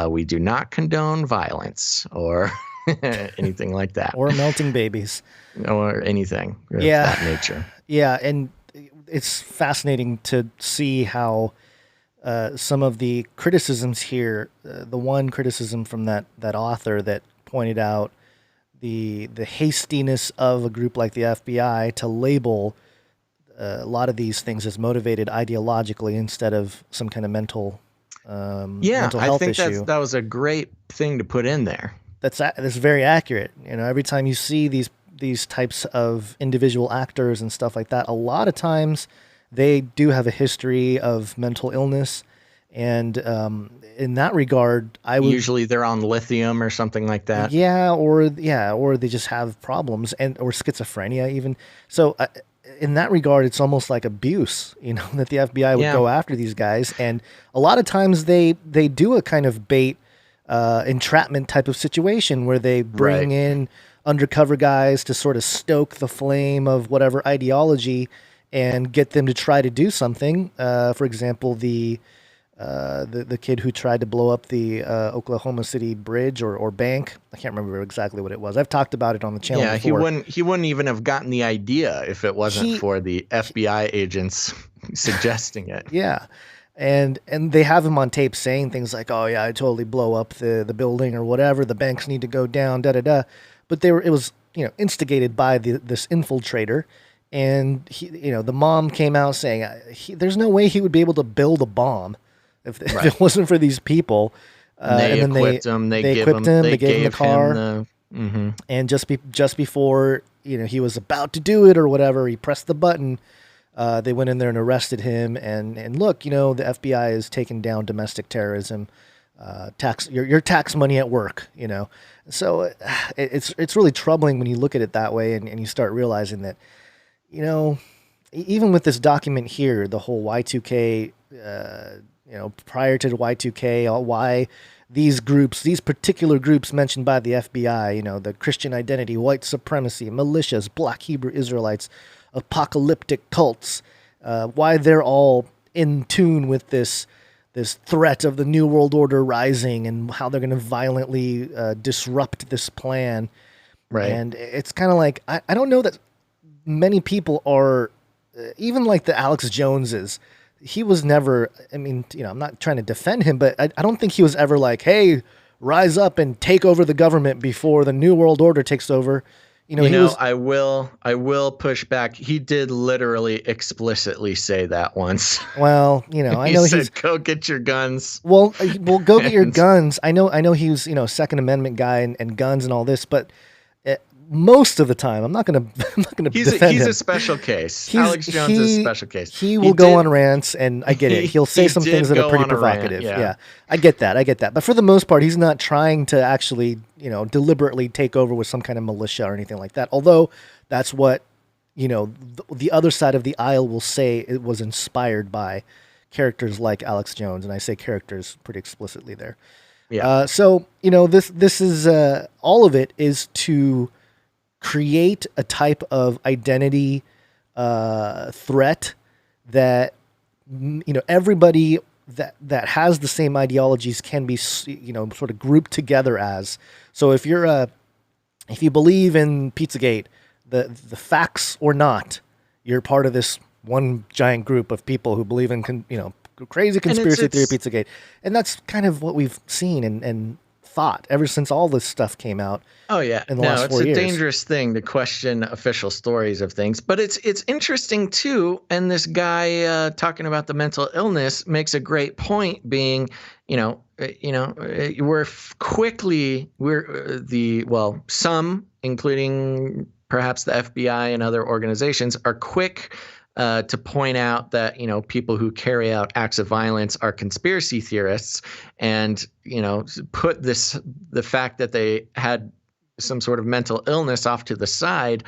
we do not condone violence or anything like that, or melting babies, or anything of that nature. Yeah, and it's fascinating to see how some of the criticisms here, the one criticism from that author that pointed out the hastiness of a group like the FBI to label a lot of these things as motivated ideologically instead of some kind of mental health issue. I think that was a great thing to put in there. That's very accurate. Every time you see these types of individual actors and stuff like that, a lot of times they do have a history of mental illness, and in that regard, usually they're on lithium or something like that. Or they just have problems or schizophrenia even. So in that regard, it's almost like abuse, that the FBI would go after these guys, and a lot of times they do a kind of bait entrapment type of situation where they bring in undercover guys to sort of stoke the flame of whatever ideology and get them to try to do something. For example, the kid who tried to blow up the Oklahoma City bridge or bank. I can't remember exactly what it was. I've talked about it on the channel before. He wouldn't even have gotten the idea if it wasn't for the FBI agents suggesting it. Yeah. And they have him on tape saying things like, "Oh yeah, I totally blow up the building or whatever. The banks need to go down." But it was instigated by this infiltrator. And the mom came out saying, "There's no way he would be able to build a bomb if it wasn't for these people." They equipped him. They gave him the car. And just before he was about to do it or whatever, he pressed the button. They went in there and arrested him. And look, the FBI is taking down domestic terrorism, your tax money at work. So it's really troubling when you look at it that way, and you start realizing that. Even with this document here, the whole Y2K, prior to the Y2K, why these particular groups mentioned by the FBI, the Christian identity, white supremacy, militias, black Hebrew Israelites, apocalyptic cults, why they're all in tune with this threat of the New World Order rising and how they're going to violently disrupt this plan. Right. And it's kind of like, I don't know that many people are, even like the Alex Joneses, he was never, I mean, I'm not trying to defend him, but I don't think he was ever like, hey, rise up and take over the government before the New World Order takes over. I will push back. He did literally explicitly say that once. Well, I know he said, he's go get your guns. Well, go get your guns. I know he was, Second Amendment guy and guns and all this, but most of the time, I'm not gonna defend him. He's a special case. Alex Jones is a special case. He will go on rants, and I get it. He'll say some things that are pretty provocative. Yeah, I get that. But for the most part, he's not trying to actually, deliberately take over with some kind of militia or anything like that. Although that's what, the other side of the aisle will say it was inspired by characters like Alex Jones, and I say characters pretty explicitly there. Yeah. So this is all of it is to create a type of identity threat that everybody that has the same ideologies can be sort of grouped together as. So if you believe in Pizzagate, the facts or not, you're part of this one giant group of people who believe in crazy conspiracy theory Pizzagate, and that's kind of what we've seen and thought ever since all this stuff came out. Oh yeah, in the last 4 years. It's a dangerous thing to question official stories of things, but it's interesting too. And this guy talking about the mental illness makes a great point. Being, some, including perhaps the FBI and other organizations, are quick to point out that people who carry out acts of violence are conspiracy theorists, and put the fact that they had some sort of mental illness off to the side.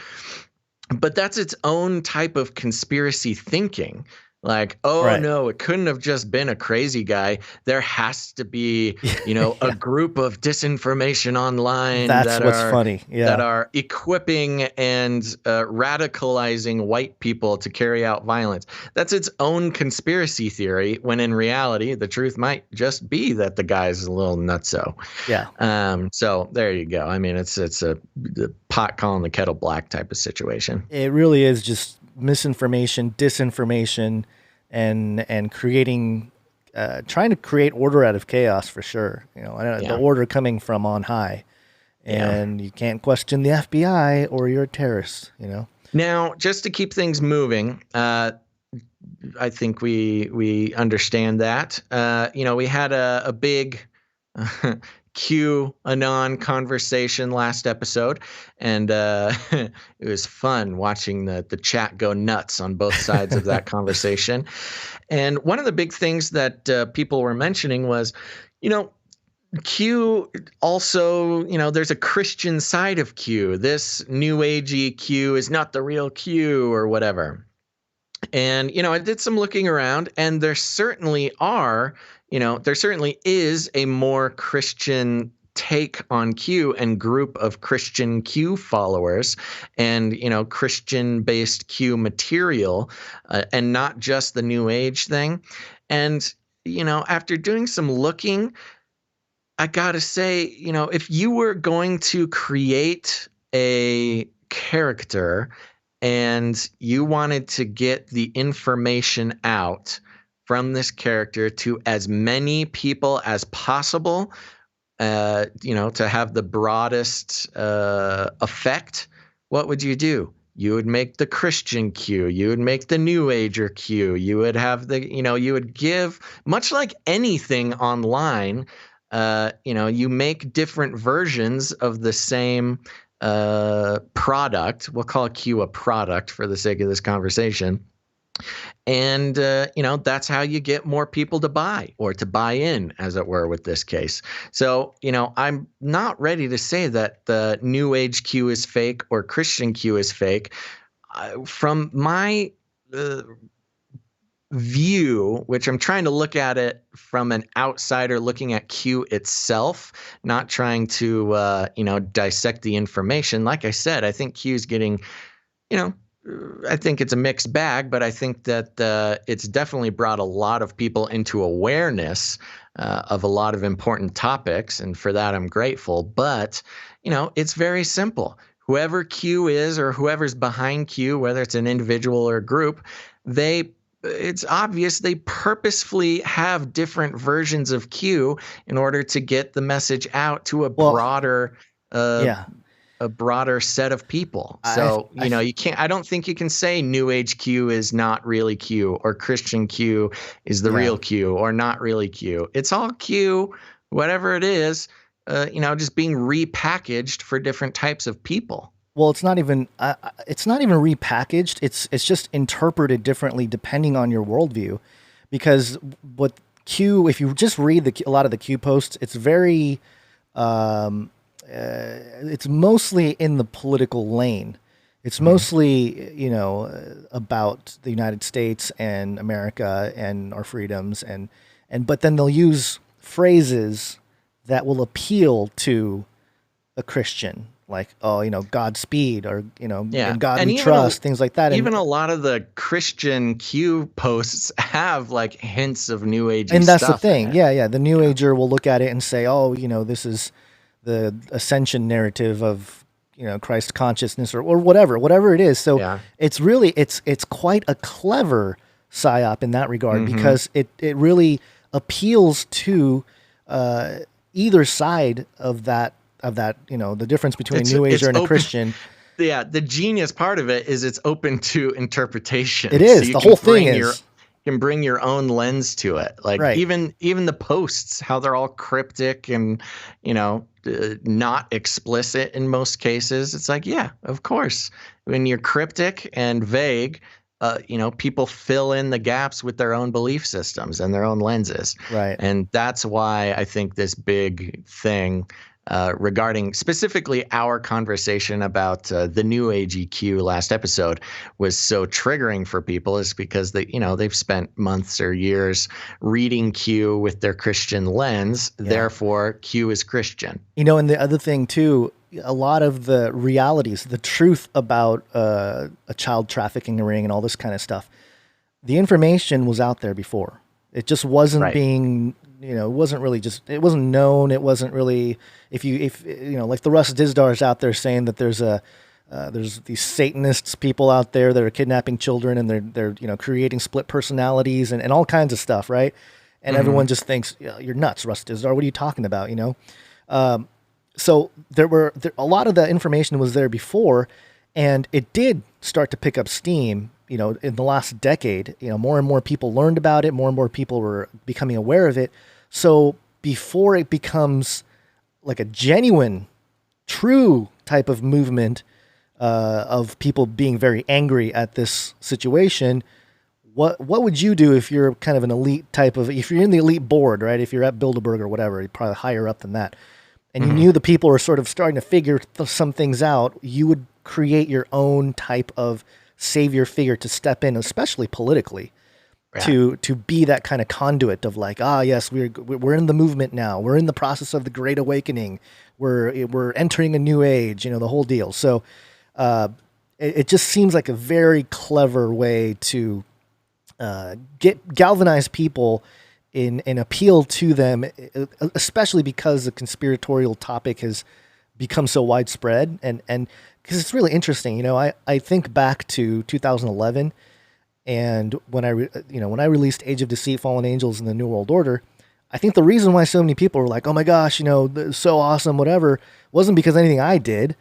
But that's its own type of conspiracy thinking. Like, no, it couldn't have just been a crazy guy. There has to be, a group of disinformation online that are equipping and radicalizing white people to carry out violence. That's its own conspiracy theory, when in reality, the truth might just be that the guy's a little nutso. Yeah. So there you go. I mean, it's the pot calling the kettle black type of situation. It really is just misinformation, disinformation, and creating, trying to create order out of chaos for sure. The order coming from on high, and you can't question the FBI or you're a terrorist. Now, just to keep things moving, I think we understand that. We had a big Qanon conversation last episode, and it was fun watching the chat go nuts on both sides of that conversation. And one of the big things that people were mentioning was, Q also, there's a Christian side of Q. This new agey Q is not the real Q or whatever. And, I did some looking around, and there certainly is a more Christian take on Q and group of Christian Q followers and, Christian-based Q material, and not just the New Age thing. And, after doing some looking, I gotta say, if you were going to create a character and you wanted to get the information out from this character to as many people as possible, to have the broadest effect, what would you do? You would make the Christian Q. You would make the New Ager Q. You would have you would give, much like anything online, you make different versions of the same product. We'll call Q a product for the sake of this conversation. And, that's how you get more people to buy, or to buy in, as it were, with this case. So, I'm not ready to say that the New Age Q is fake or Christian Q is fake. From my view, which I'm trying to look at it from an outsider looking at Q itself, not trying to, dissect the information. Like I said, I think Q is getting, I think it's a mixed bag, but I think that it's definitely brought a lot of people into awareness of a lot of important topics, and for that I'm grateful. But, it's very simple. Whoever Q is, or whoever's behind Q, whether it's an individual or a group, they it's obvious they purposefully have different versions of Q in order to get the message out to a broader yeah. a broader set of people. So, I don't think you can say New Age Q is not really Q, or Christian Q is the real Q, or not really Q. It's all Q, whatever it is, just being repackaged for different types of people. Well, it's not even repackaged. It's just interpreted differently depending on your worldview, because what Q, if you just read a lot of the Q posts, it's very, it's mostly in the political lane. It's mostly, about the United States and America and our freedoms, but then they'll use phrases that will appeal to a Christian, like, Godspeed, or, in God we trust, things like that. Even a lot of the Christian Q posts have like hints of New Age stuff. And that's the thing. Yeah. The New Ager will look at it and say, this is the ascension narrative of, Christ consciousness, or whatever it is. So it's really, it's quite a clever psyop in that regard, because it really appeals to either side of that, the difference between a New Ager and a Christian. Yeah, the genius part of it is it's open to interpretation. It is. So the whole thing is. You can bring your own lens to it. Like even the posts, how they're all cryptic and, not explicit in most cases. It's like, yeah, of course. When you're cryptic and vague, people fill in the gaps with their own belief systems and their own lenses. Right. And that's why I think this big thing regarding specifically our conversation about the New Age EQ last episode was so triggering for people, is because they've spent months or years reading Q with their Christian lens. Yeah. Therefore, Q is Christian. And the other thing too, a lot of the realities, the truth about a child trafficking ring and all this kind of stuff, the information was out there before. It just wasn't being, it wasn't really it wasn't known. It wasn't really, if like the Russ Dizdars out there saying that there's these Satanists people out there that are kidnapping children, and they're creating split personalities and all kinds of stuff, right? And everyone just thinks, you're nuts, Russ Dizdar. What are you talking about? So a lot of the information was there before, and it did start to pick up steam. In the last decade, more and more people learned about it. More and more people were becoming aware of it. So before it becomes like a genuine, true type of movement of people being very angry at this situation, what would you do if you're kind of an elite type of, if you're in the elite board, right? If you're at Bilderberg or whatever, you're probably higher up than that, and you knew the people were sort of starting to figure some things out, you would create your own type of savior figure to step in, especially politically, to be that kind of conduit of like, yes, we're in the movement now. We're in the process of the Great Awakening. We're entering a new age, the whole deal. So it just seems like a very clever way to galvanize people and appeal to them, especially because the conspiratorial topic has become so widespread, and because it's really interesting. I think back to 2011, and when I released Age of Deceit, Fallen Angels, and the New World Order, I think the reason why so many people were like, oh my gosh, so awesome, whatever, wasn't because anything I did.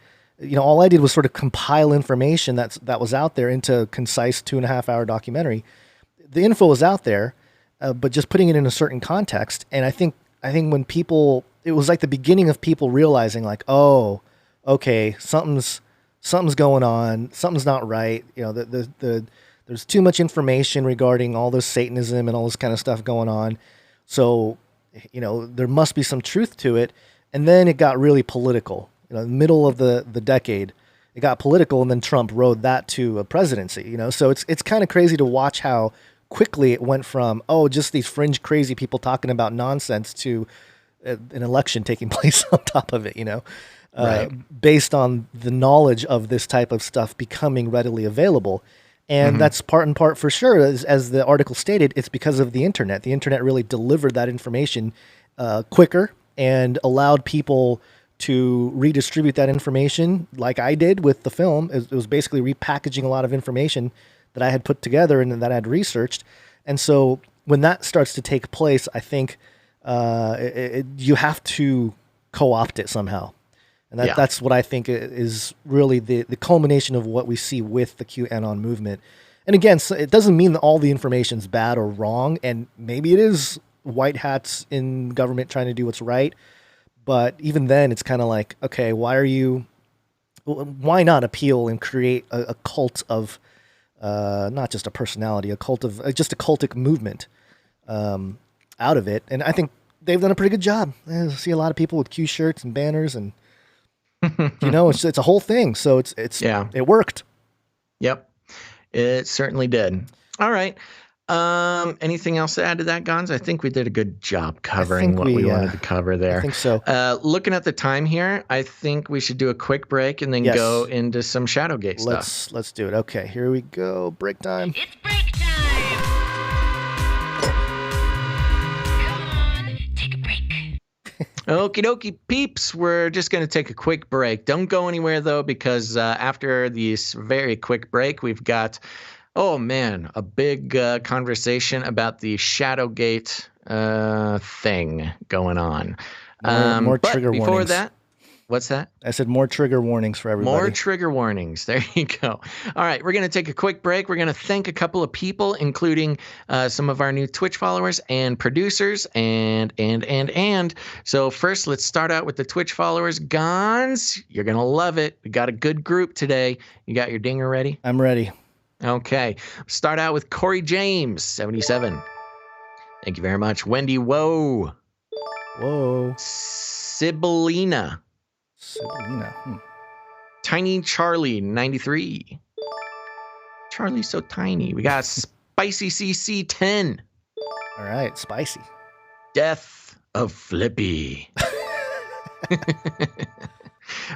All I did was sort of compile information that was out there into a concise 2.5-hour documentary. The info was out there, but just putting it in a certain context. And I think when people, it was like the beginning of people realizing like, oh, okay, something's going on, something's not right. There's too much information regarding all this Satanism and all this kind of stuff going on. So, there must be some truth to it. And then it got really political. In the middle of the decade, it got political, and then Trump rode that to a presidency. So it's kind of crazy to watch how quickly it went from, just these fringe crazy people talking about nonsense, to an election taking place on top of it, based on the knowledge of this type of stuff becoming readily available. And that's part and part for sure, as the article stated, it's because of the internet. The internet really delivered that information quicker and allowed people to redistribute that information like I did with the film. It was basically repackaging a lot of information that I had put together and that I had researched. And so when that starts to take place, I think you have to co-opt it somehow. And that's what I think is really the culmination of what we see with the QAnon movement. And again, so it doesn't mean that all the information's bad or wrong, and maybe it is white hats in government trying to do what's right. But even then, it's kind of like, okay, why not appeal and create a cult of, not just a personality, a cult of just a cultic movement out of it. And I think they've done a pretty good job. I see a lot of people with Q shirts and banners, and it's a whole thing. So it worked. Yep, it certainly did. All right. Anything else to add to that, Gons? I think we did a good job covering what we wanted to cover there. I think so. Looking at the time here, I think we should do a quick break and then go into some ShadowGate stuff. Let's do it. Okay, here we go. Break time. It's break time. Come on, take a break. Okie dokie, peeps. We're just going to take a quick break. Don't go anywhere, though, because after this very quick break, we've got... oh, man, a big conversation about the ShadowGate thing going on. More trigger warnings. Before that, what's that? I said more trigger warnings for everybody. More trigger warnings. There you go. All right, we're going to take a quick break. We're going to thank a couple of people, including some of our new Twitch followers and producers and. So first, let's start out with the Twitch followers. Gons, you're going to love it. We got a good group today. You got your dinger ready? I'm ready. Okay. Start out with Corey James, 77. Thank you very much. Wendy Whoa. Sibylina. Tiny Charlie, 93. Charlie's so tiny. We got Spicy CC, 10. All right, spicy. Death of Flippy.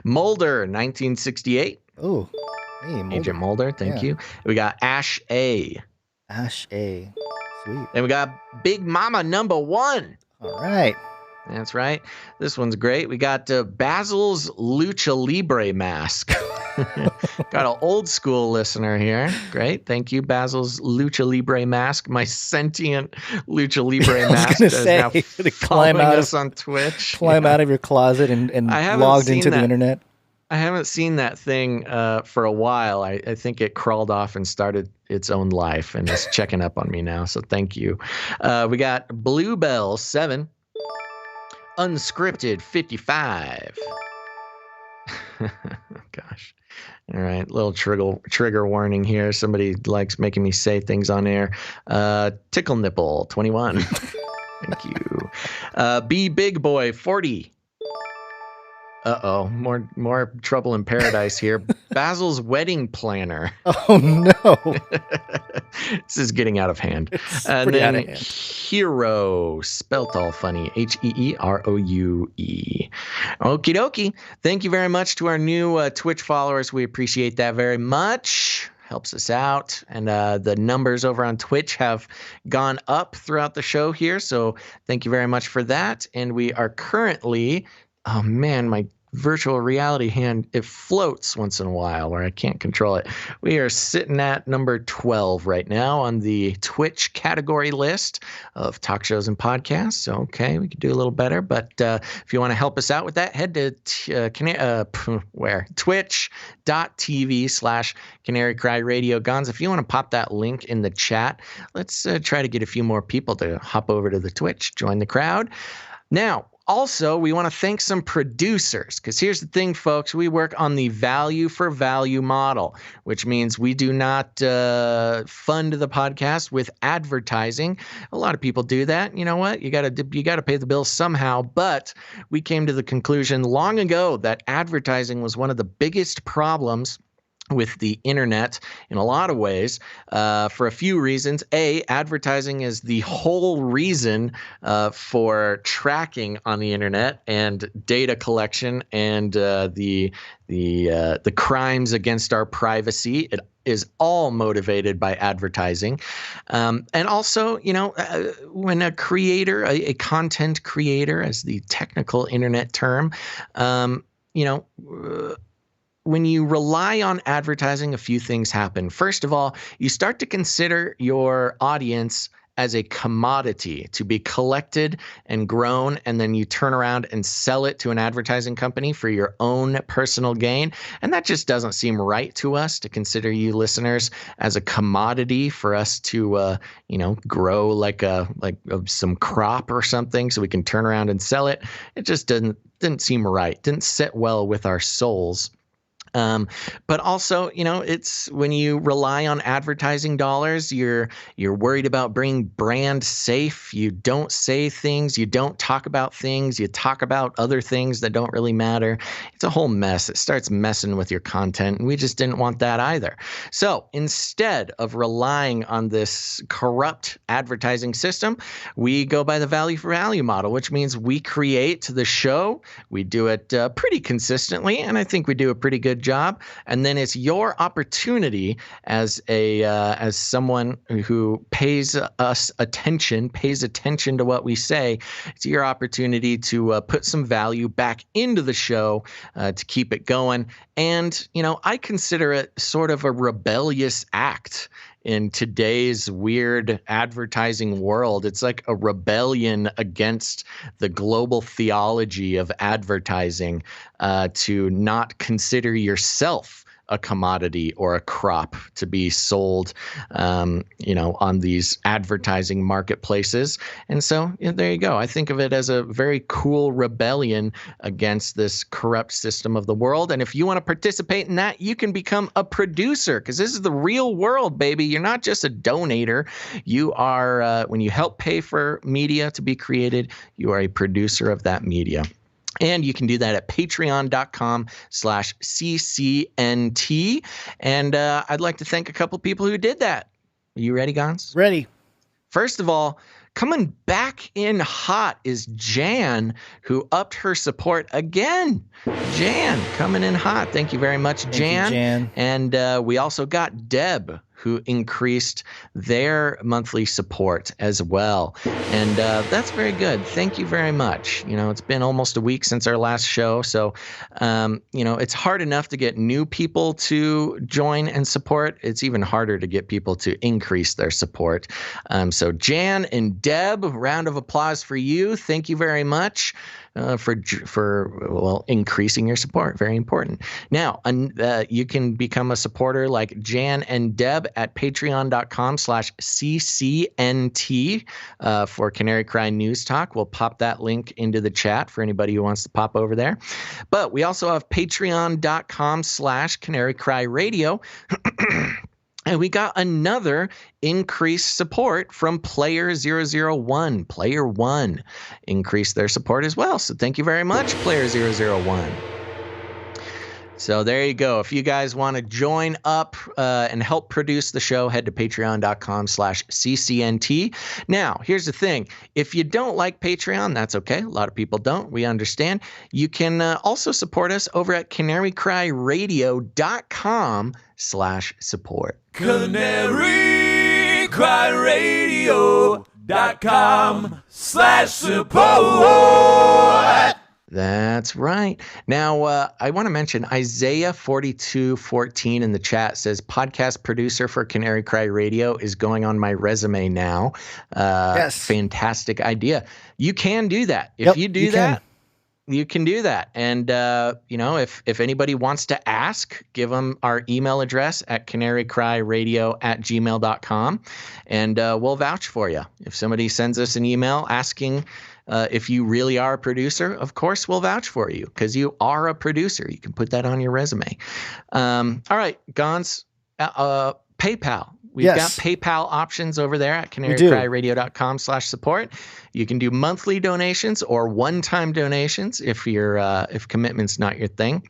Mulder, 1968. Oh. Hey, Mulder. Agent Mulder, thank you. We got Ash A. Sweet. Then we got Big Mama number 1. All right. That's right. This one's great. We got Basil's Lucha Libre mask. Got an old school listener here. Great. Thank you, Basil's Lucha Libre mask. My sentient Lucha Libre mask is now following us on Twitch. Climb out of your closet and logged into the internet. I haven't seen that thing for a while. I think it crawled off and started its own life and is checking up on me now. So thank you. We got Bluebell 7. Unscripted 55. Gosh. All right. Little trigger warning here. Somebody likes making me say things on air. Tickle Nipple 21. Thank you. B Big Boy 40. Uh-oh, more trouble in paradise here. Basil's wedding planner. Oh, no. This is getting out of hand. And then Hero, spelt all funny, Heeroue. Okie dokie. Thank you very much to our new Twitch followers. We appreciate that very much. Helps us out. And the numbers over on Twitch have gone up throughout the show here. So thank you very much for that. And we are currently... oh, man, my virtual reality hand, it floats once in a while where I can't control it. We are sitting at number 12 right now on the Twitch category list of talk shows and podcasts. So, okay, we could do a little better. But if you want to help us out with that, head to twitch.tv/Canary Cry Radio. Gons, if you want to pop that link in the chat, let's try to get a few more people to hop over to the Twitch, join the crowd. Now, also, we want to thank some producers, because here's the thing, folks. We work on the value for value model, which means we do not fund the podcast with advertising. A lot of people do that. You know what? You got to pay the bills somehow. But we came to the conclusion long ago that advertising was one of the biggest problems with the internet in a lot of ways, for a few reasons. A, advertising is the whole reason for tracking on the internet and data collection and the crimes against our privacy. It is all motivated by advertising. And also, when a creator, a content creator, as the technical internet term, when you rely on advertising, a few things happen. First of all, you start to consider your audience as a commodity to be collected and grown, and then you turn around and sell it to an advertising company for your own personal gain. And that just doesn't seem right to us, to consider you listeners as a commodity for us to, grow like some crop or something so we can turn around and sell it. It just didn't seem right. Didn't sit well with our souls. But also, it's when you rely on advertising dollars, you're worried about being brand safe. You don't say things. You don't talk about things. You talk about other things that don't really matter. It's a whole mess. It starts messing with your content, and we just didn't want that either. So instead of relying on this corrupt advertising system, we go by the value for value model, which means we create the show. We do it pretty consistently, and I think we do a pretty good job. And then it's your opportunity as someone who pays attention to what we say. It's your opportunity to put some value back into the show to keep it going. And I consider it sort of a rebellious act in today's weird advertising world. It's like a rebellion against the global theology of advertising to not consider yourself a commodity or a crop to be sold, on these advertising marketplaces. And so there you go. I think of it as a very cool rebellion against this corrupt system of the world. And if you want to participate in that, you can become a producer, because this is the real world, baby. You're not just a donator. You are, when you help pay for media to be created, you are a producer of that media. And you can do that at patreon.com/CCNT. And I'd like to thank a couple people who did that. Are you ready, Gons? Ready. First of all, coming back in hot is Jan, who upped her support again. Jan, coming in hot. Thank you very much, Jan. Thank you, Jan. And we also got Deb, who increased their monthly support as well. And that's very good. Thank you very much. It's been almost a week since our last show. So, it's hard enough to get new people to join and support. It's even harder to get people to increase their support. So Jan and Deb, round of applause for you. Thank you very much. For increasing your support. Very important. Now, you can become a supporter like Jan and Deb at patreon.com/CCNT for Canary Cry News Talk. We'll pop that link into the chat for anybody who wants to pop over there. But we also have patreon.com/Canary Cry Radio. And we got another increased support from Player001. Player 1 increased their support as well. So thank you very much, Player001. So there you go. If you guys want to join up and help produce the show, head to patreon.com/CCNT. Now, here's the thing. If you don't like Patreon, that's okay. A lot of people don't. We understand. You can also support us over at canarycryradio.com/support. canarycryradio.com/support. That's right. Now, I want to mention Isaiah 42:14 in the chat says, podcast producer for Canary Cry Radio is going on my resume now. Yes. Fantastic idea. You can do that. If you do that, you can do that. And, if anybody wants to ask, give them our email address at canarycryradio@gmail.com, and we'll vouch for you. If somebody sends us an email asking if you really are a producer, of course, we'll vouch for you because you are a producer. You can put that on your resume. All right, Gons, PayPal. We've got PayPal options over there at canarycryradio.com/support. You can do monthly donations or one-time donations if commitment's not your thing,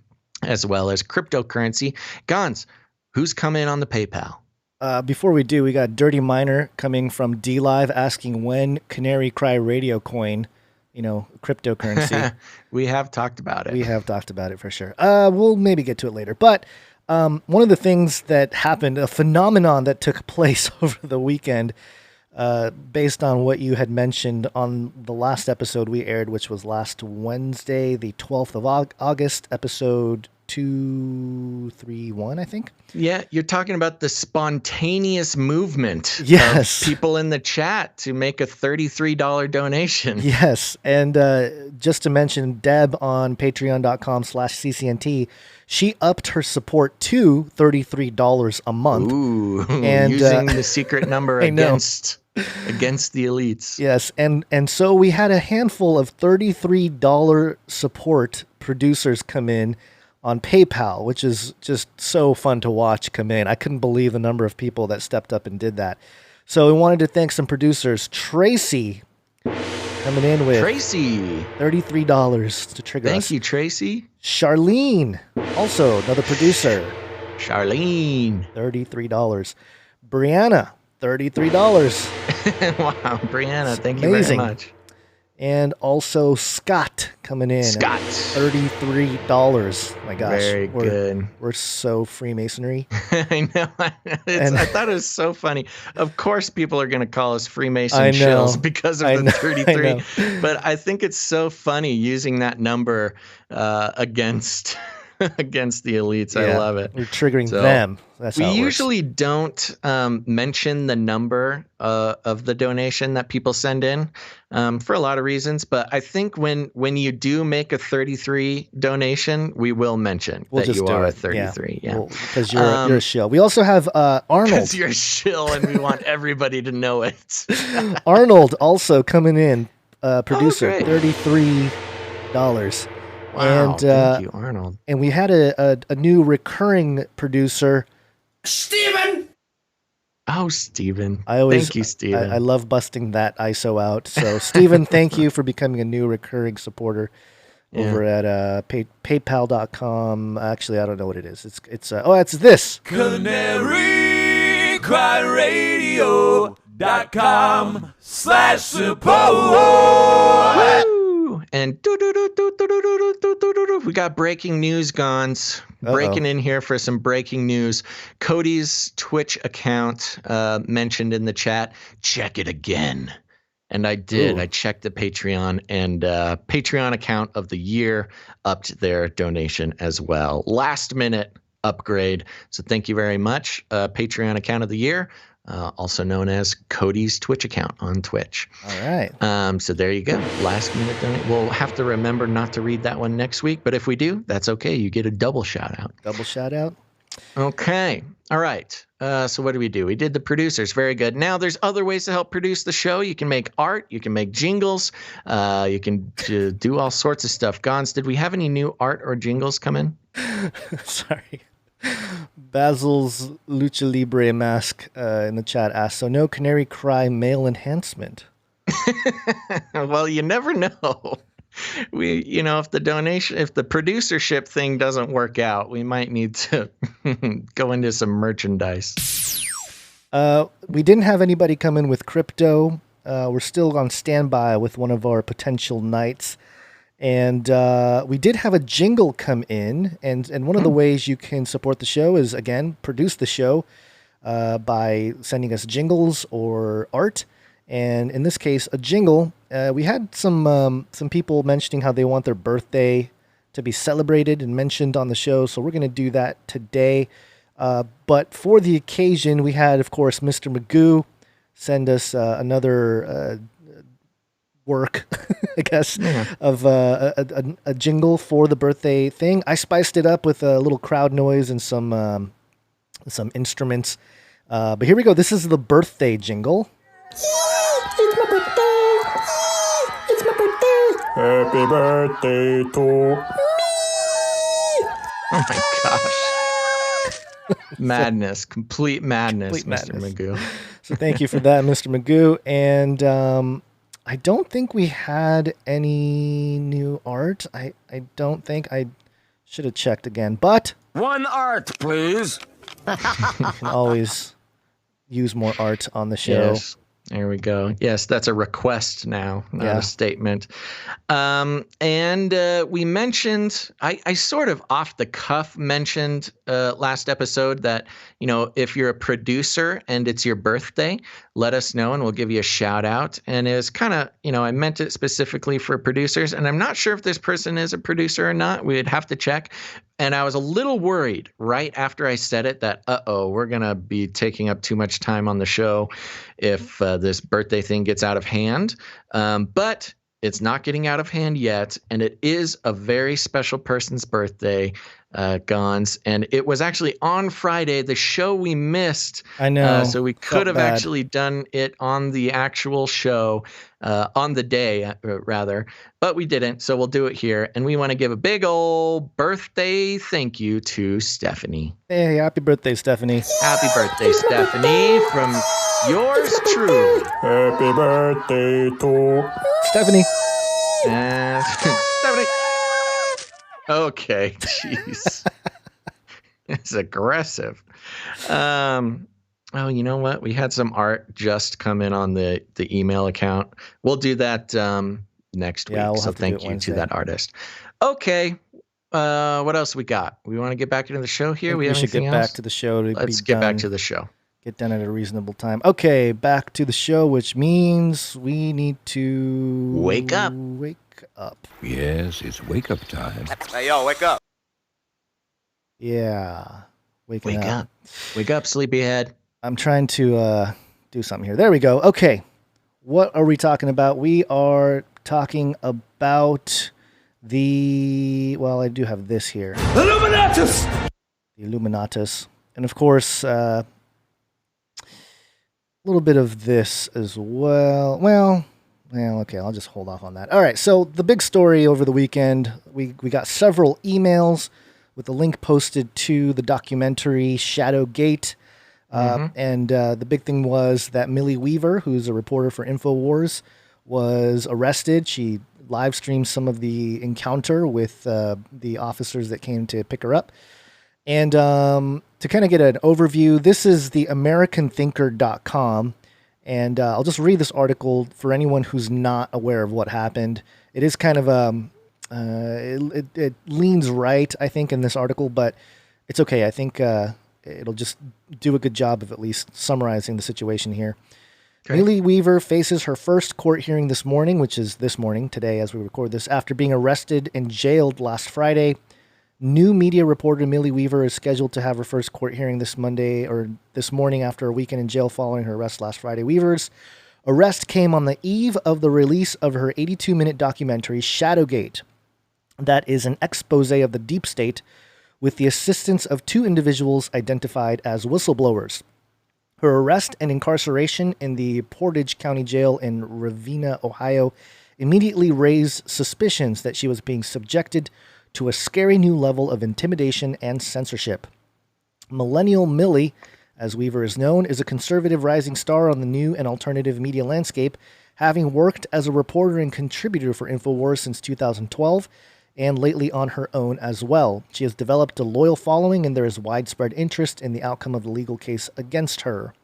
as well as cryptocurrency. Gons, who's coming on the PayPal? Before we do, we got Dirty Miner coming from DLive asking when Canary Cry Radio coin, cryptocurrency. We have talked about it. We have talked about it for sure. We'll maybe get to it later. But one of the things that happened, a phenomenon that took place over the weekend, based on what you had mentioned on the last episode we aired, which was last Wednesday, the 12th of August, episode 2 231, I think. Yeah, you're talking about the spontaneous movement of people in the chat to make a $33 donation. Yes, and just to mention, Deb on patreon.com/CCNT, she upped her support to $33 a month. Ooh, and, using the secret number against the elites. Yes, and so we had a handful of $33 support producers come in on PayPal, which is just so fun to watch come in. I couldn't believe the number of people that stepped up and did that. So we wanted to thank some producers. Tracy coming in with $33 to trigger us. Thank you, Tracy. Charlene, also another producer. Charlene. $33. Brianna, $33. Wow, Brianna, thank you very much. And also Scott coming in. Scott. $33. My gosh. Very good. We're so Freemasonry. I know. I thought it was so funny. Of course, people are going to call us Freemason shills because of the 33. But I think it's so funny using that number against against the elites. Yeah, I love it. We're triggering them. That's how it usually don't mention the number of the donation that people send in for a lot of reasons. But I think when you do make a 33 donation, we will mention that you are a 33. Yeah, because you're a shill. We also have Arnold. Because you're a shill, and we want everybody to know it. Arnold also coming in, producer, $33. Wow, and, thank you, Arnold. And we had a new recurring producer, Steven! Oh, Steven. Thank you, Steven. I love busting that ISO out. So, Steven, thank you for becoming a new recurring supporter over at paypal.com. Actually, I don't know what it is. It's this. CanaryCryRadio.com/support. And we got breaking news, Gons. Breaking in here for some breaking news. Cody's Twitch account mentioned in the chat. Check it again. And I did. Ooh. I checked the Patreon, and Patreon account of the year upped their donation as well. Last minute upgrade. So thank you very much. Patreon account of the year. Also known as Cody's Twitch account on Twitch. All right. So there you go. Last minute donation. We'll have to remember not to read that one next week, but if we do, that's okay. You get a double shout out. Double shout out. Okay. All right. So what do? We did the producers. Very good. Now there's other ways to help produce the show. You can make art. You can make jingles. You can do all sorts of stuff. Gons, did we have any new art or jingles come in? Sorry. Basil's Lucha Libre mask in the chat asked, so no Canary Cry male enhancement. Well, you never know. If the producership thing doesn't work out, we might need to go into some merchandise. We didn't have anybody come in with crypto. We're still on standby with one of our potential nights. And we did have a jingle come in, and one of the ways you can support the show is, again, produce the show by sending us jingles or art. And in this case, a jingle. We had some people mentioning how they want their birthday to be celebrated and mentioned on the show, so we're going to do that today. But for the occasion, we had, of course, Mr. Magoo send us another work, I guess, of a jingle for the birthday thing. I spiced it up with a little crowd noise and some instruments. But here we go. This is the birthday jingle. It's my birthday. It's my birthday. Happy birthday to me. Oh my gosh. Madness. Complete madness, Mr. Magoo. So thank you for that, Mr. Magoo. And I don't think we had any new art. I don't think. I should have checked again. But one art, please. You can always use more art on the show. Yes. There we go. Yes, that's a request now, not a statement. And we mentioned, I sort of off the cuff mentioned last episode that, if you're a producer and it's your birthday, let us know and we'll give you a shout out. And it was kind of, I meant it specifically for producers, and I'm not sure if this person is a producer or not. We'd have to check. And I was a little worried right after I said it that, we're going to be taking up too much time on the show if this birthday thing gets out of hand. But it's not getting out of hand yet. And it is a very special person's birthday, Gons. And it was actually on Friday, the show we missed. I know. So we could have actually done it on the actual show, on the day, rather. But we didn't. So we'll do it here. And we want to give a big old birthday thank you to Stephanie. Hey, happy birthday, Stephanie. Happy birthday, Stephanie, from yours truly. Happy birthday to Stephanie. Stephanie. Okay, jeez. It's aggressive. Oh, you know what? We had some art just come in on the email account. We'll do that next week. We'll so thank you to that artist. Okay. What else we got? We want to get back into the show here? We should get back to the show. Let's get back to the show. Get done at a reasonable time. Okay, back to the show, which means we need to wake up. Wake up. Yes, it's wake up time. Hey, yo, wake up. Yeah. Wake up. Wake up, sleepyhead. I'm trying to do something here. There we go. Okay. What are we talking about? We are talking about I do have this here. Illuminatus! The Illuminatus. And of course, a little bit of this as well. Well, okay, I'll just hold off on that. All right, so the big story over the weekend, we got several emails with a link posted to the documentary ShadowGate. And the big thing was that Millie Weaver, who's a reporter for InfoWars, was arrested. She live streamed some of the encounter with the officers that came to pick her up. And to kind of get an overview, this is the AmericanThinker.com. And I'll just read this article for anyone who's not aware of what happened. It is kind of it leans right, I think, in this article, but it's okay. I think it'll just do a good job of at least summarizing the situation here. Okay. Millie Weaver faces her first court hearing this morning, which is this morning, today as we record this, after being arrested and jailed last Friday. New media reporter Millie Weaver is scheduled to have her first court hearing this morning after a weekend in jail following her arrest last Friday. Weaver's arrest came on the eve of the release of her 82-minute documentary, ShadowGate. That is an expose of the deep state with the assistance of two individuals identified as whistleblowers. Her arrest and incarceration in the Portage County Jail in Ravenna, Ohio, immediately raised suspicions that she was being subjected to a scary new level of intimidation and censorship. Millennial Millie, as Weaver is known, is a conservative rising star on the new and alternative media landscape, having worked as a reporter and contributor for InfoWars since 2012, and lately on her own as well. She has developed a loyal following, and there is widespread interest in the outcome of the legal case against her.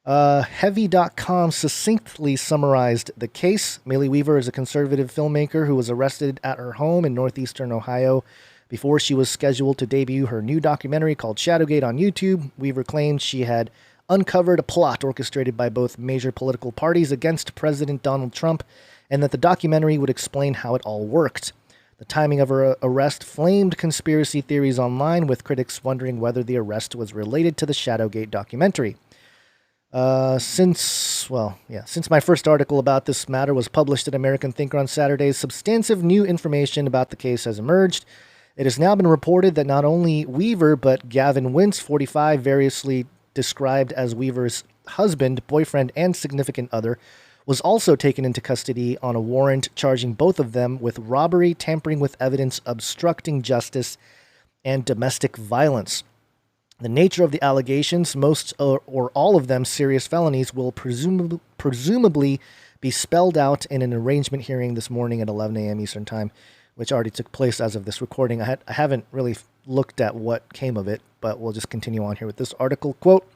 Heavy.com succinctly summarized the case. Millie Weaver is a conservative filmmaker who was arrested at her home in northeastern Ohio before she was scheduled to debut her new documentary called ShadowGate on YouTube. Weaver claimed she had uncovered a plot orchestrated by both major political parties against President Donald Trump, and that the documentary would explain how it all worked. The timing of her arrest flamed conspiracy theories online, with critics wondering whether the arrest was related to the ShadowGate documentary. Since my first article about this matter was published at American Thinker on Saturday, substantive new information about the case has emerged. It has now been reported that not only Weaver, but Gavin Wintz, 45, variously described as Weaver's husband, boyfriend, and significant other, was also taken into custody on a warrant charging both of them with robbery, tampering with evidence, obstructing justice, and domestic violence. The nature of the allegations, most or all of them serious felonies, will presumably be spelled out in an arraignment hearing this morning at 11 a.m. Eastern Time, which already took place as of this recording. I haven't really looked at what came of it, but we'll just continue on here with this article. Quote,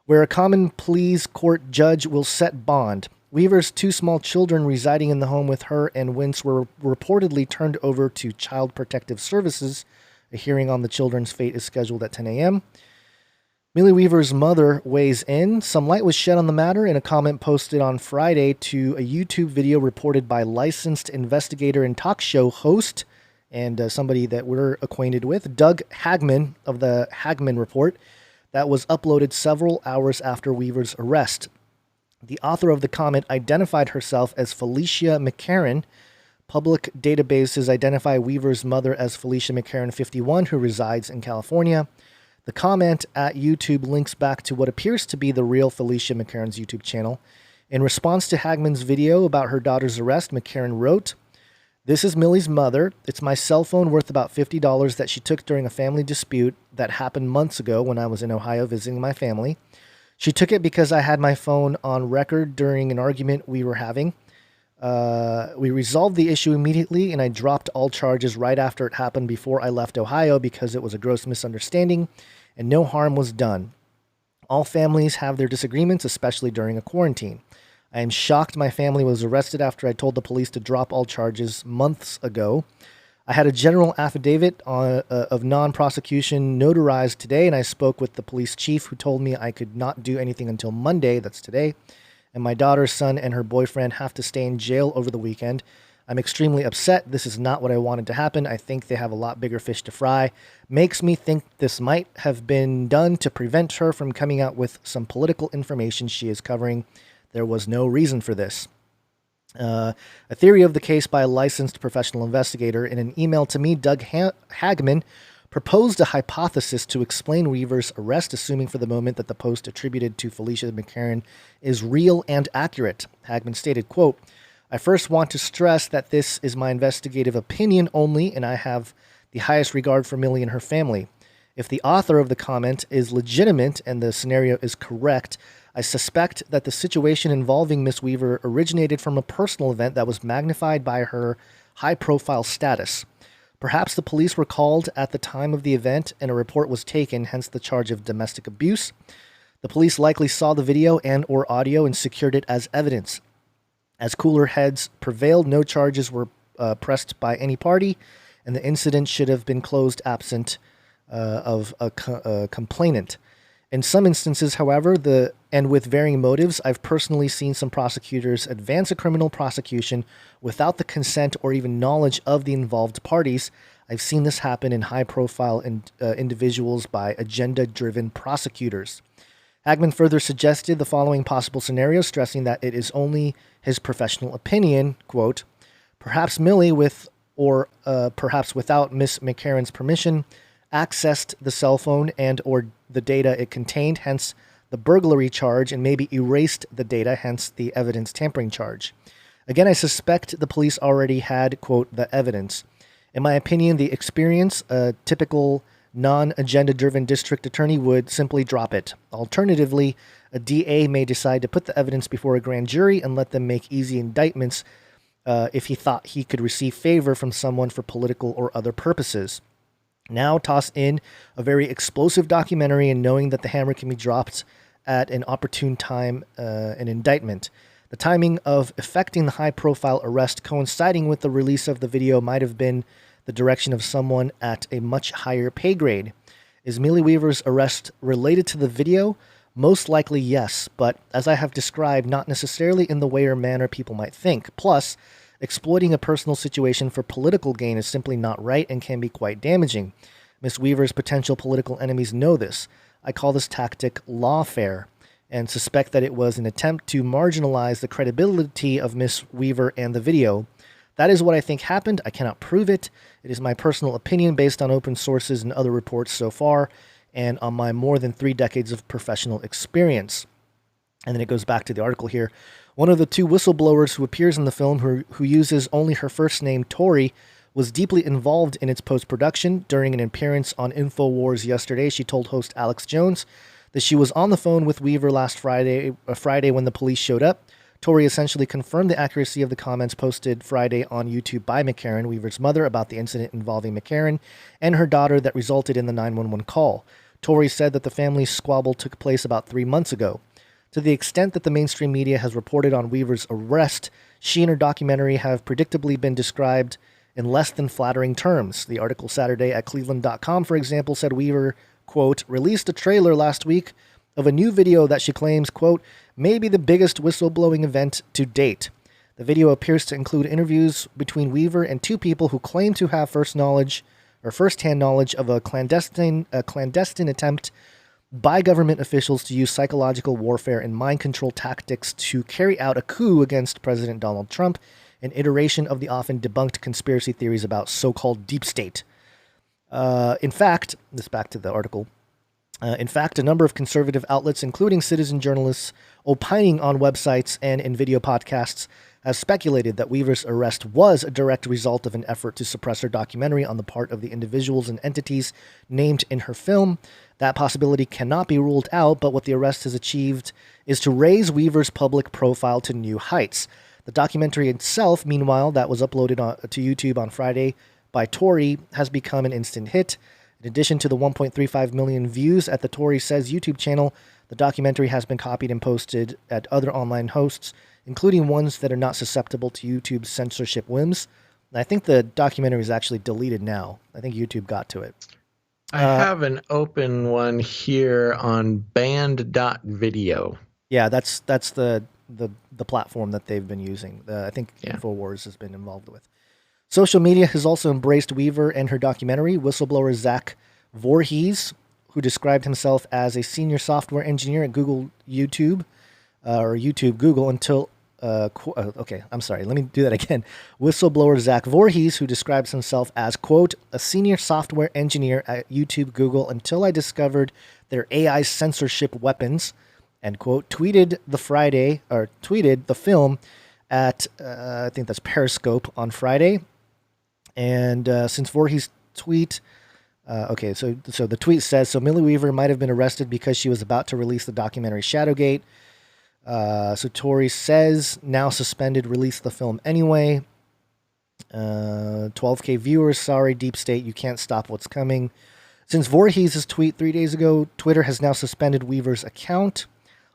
where a common pleas court judge will set bond. Weaver's two small children residing in the home with her and Wintz were reportedly turned over to Child Protective Services. A hearing on the children's fate is scheduled at 10 a.m. Millie Weaver's mother weighs in. Some light was shed on the matter in a comment posted on Friday to a YouTube video reported by licensed investigator and talk show host and somebody that we're acquainted with, Doug Hagman of the Hagman Report, that was uploaded several hours after Weaver's arrest. The author of the comment identified herself as Felicia McCarran. Public databases identify Weaver's mother as Felicia McCarran, 51, who resides in California. The comment at YouTube links back to what appears to be the real Felicia McCarran's YouTube channel. In response to Hagman's video about her daughter's arrest, McCarran wrote, "This is Millie's mother. It's my cell phone worth about $50 that she took during a family dispute that happened months ago when I was in Ohio visiting my family. She took it because I had my phone on record during an argument we were having. We resolved the issue immediately, and I dropped all charges right after it happened before I left Ohio because it was a gross misunderstanding and no harm was done. All families have their disagreements, especially during a quarantine. I am shocked my family was arrested after I told the police to drop all charges months ago. I had a general affidavit of non-prosecution notarized today, and I spoke with the police chief who told me I could not do anything until Monday, that's today, and my daughter's son and her boyfriend have to stay in jail over the weekend. I'm extremely upset. This is not what I wanted to happen. I think they have a lot bigger fish to fry. Makes me think this might have been done to prevent her from coming out with some political information she is covering. There was no reason for this." A theory of the case by a licensed professional investigator. In an email to me, Doug Hagman proposed a hypothesis to explain Weaver's arrest, assuming for the moment that the post attributed to Felicia McCarran is real and accurate. Hagman stated, quote, "I first want to stress that this is my investigative opinion only, and I have the highest regard for Millie and her family. If the author of the comment is legitimate and the scenario is correct, I suspect that the situation involving Miss Weaver originated from a personal event that was magnified by her high-profile status. Perhaps the police were called at the time of the event and a report was taken, hence the charge of domestic abuse. The police likely saw the video and or audio and secured it as evidence. As cooler heads prevailed, no charges were pressed by any party, and the incident should have been closed absent of a complainant. In some instances, however, and with varying motives, I've personally seen some prosecutors advance a criminal prosecution without the consent or even knowledge of the involved parties. I've seen this happen in high-profile individuals by agenda-driven prosecutors." Hagman further suggested the following possible scenario, stressing that it is only his professional opinion, quote, "Perhaps Millie, with or perhaps without Miss McCarran's permission, accessed the cell phone and or the data it contained, hence the burglary charge, and maybe erased the data, hence the evidence tampering charge. Again, I suspect the police already had, quote, the evidence. In my opinion, the experience, a typical non-agenda-driven district attorney would simply drop it. Alternatively, a DA may decide to put the evidence before a grand jury and let them make easy indictments if he thought he could receive favor from someone for political or other purposes. Now toss in a very explosive documentary and knowing that the hammer can be dropped at an opportune time, an indictment. The timing of effecting the high-profile arrest coinciding with the release of the video might have been the direction of someone at a much higher pay grade. Is Millie Weaver's arrest related to the video? Most likely yes, but as I have described, not necessarily in the way or manner people might think. Plus, exploiting a personal situation for political gain is simply not right and can be quite damaging. Miss Weaver's potential political enemies know this. I call this tactic lawfare and suspect that it was an attempt to marginalize the credibility of Miss Weaver and the video. That is what I think happened. I cannot prove it. It is my personal opinion based on open sources and other reports so far and on my more than 3 decades of professional experience. And then it goes back to the article here. One of the 2 whistleblowers who appears in the film who uses only her first name, Tori, was deeply involved in its post-production. During an appearance on InfoWars yesterday, she told host Alex Jones that she was on the phone with Weaver last Friday when the police showed up. Tori essentially confirmed the accuracy of the comments posted Friday on YouTube by McCarran, Weaver's mother, about the incident involving McCarran and her daughter that resulted in the 911 call. Tori said that the family's squabble took place about 3 months ago. To the extent that the mainstream media has reported on Weaver's arrest, she and her documentary have predictably been described in less than flattering terms. The article Saturday at Cleveland.com, for example, said Weaver, quote, released a trailer last week of a new video that she claims, quote, may be the biggest whistleblowing event to date. The video appears to include interviews between Weaver and two people who claim to have first-hand knowledge of a clandestine attempt by government officials to use psychological warfare and mind control tactics to carry out a coup against President Donald Trump, an iteration of the often debunked conspiracy theories about so-called deep state. In fact, this back to the article. In fact, a number of conservative outlets, including citizen journalists opining on websites and in video podcasts, has speculated that Weaver's arrest was a direct result of an effort to suppress her documentary on the part of the individuals and entities named in her film. That possibility cannot be ruled out, but what the arrest has achieved is to raise Weaver's public profile to new heights. The documentary itself, meanwhile, that was uploaded to YouTube on Friday by Tori, has become an instant hit. In addition to the 1.35 million views at the Tori Says YouTube channel, the documentary has been copied and posted at other online hosts, including ones that are not susceptible to YouTube's censorship whims. And I think the documentary is actually deleted now. I think YouTube got to it. I have an open one here on banned.video. Yeah, that's the platform that they've been using. I think InfoWars has been involved with. Social media has also embraced Weaver and her documentary. Whistleblower Zach Voorhees, who described himself as a senior software engineer at Google Google until okay, I'm sorry. Let me do that again. Whistleblower Zach Voorhees, who describes himself as, quote, a senior software engineer at YouTube Google until I discovered their AI censorship weapons, end quote, tweeted the film at, I think that's Periscope on Friday. And since Voorhees' tweet, so the tweet says, so Millie Weaver might have been arrested because she was about to release the documentary ShadowGate. So Tori Says, now suspended, released the film anyway. 12K viewers, sorry, Deep State, you can't stop what's coming. Since Voorhees' tweet 3 days ago, Twitter has now suspended Weaver's account.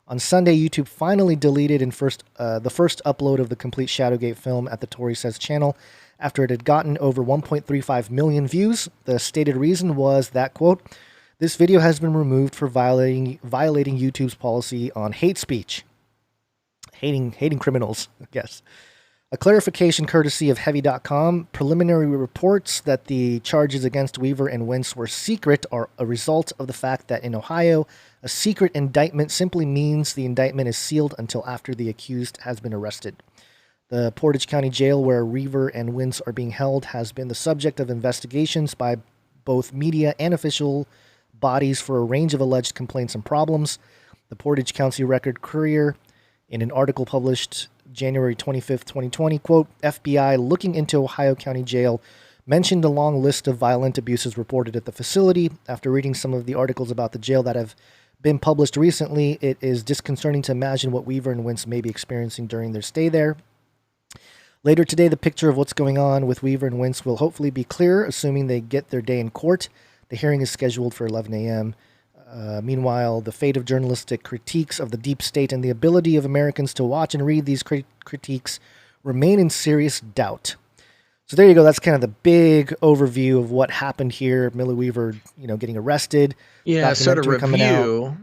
On Sunday, YouTube finally deleted the first upload of the complete ShadowGate film at the Tori Says channel after it had gotten over 1.35 million views. The stated reason was that, quote, this video has been removed for violating YouTube's policy on hate speech. Hating criminals, I guess. A clarification courtesy of Heavy.com. Preliminary reports that the charges against Weaver and Wentz were secret are a result of the fact that in Ohio, a secret indictment simply means the indictment is sealed until after the accused has been arrested. The Portage County Jail where Weaver and Wentz are being held has been the subject of investigations by both media and official bodies for a range of alleged complaints and problems. The Portage County Record-Courier, in an article published January 25th, 2020, quote, FBI looking into Ohio County Jail mentioned a long list of violent abuses reported at the facility. After reading some of the articles about the jail that have been published recently, it is disconcerting to imagine what Weaver and Wentz may be experiencing during their stay there. Later today, the picture of what's going on with Weaver and Wentz will hopefully be clear, assuming they get their day in court. The hearing is scheduled for 11 a.m. Meanwhile, the fate of journalistic critiques of the deep state and the ability of Americans to watch and read these critiques remain in serious doubt. So there you go. That's kind of the big overview of what happened here. Millie Weaver, getting arrested. Yeah, sort of review.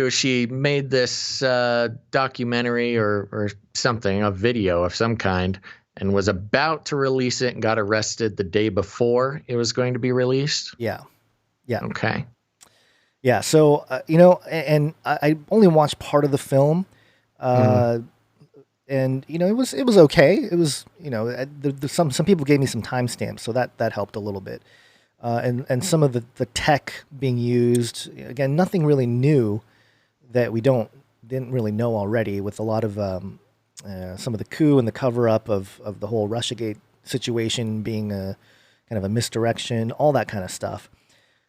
She made this documentary or something, a video of some kind, and was about to release it and got arrested the day before it was going to be released. Yeah. Okay. Yeah. So, and I only watched part of the film, and it was okay. It was, some people gave me some timestamps, so that helped a little bit. And some of the tech being used, again, nothing really new that we didn't really know already, with a lot of some of the coup and the cover up of the whole Russiagate situation being a kind of a misdirection, all that kind of stuff.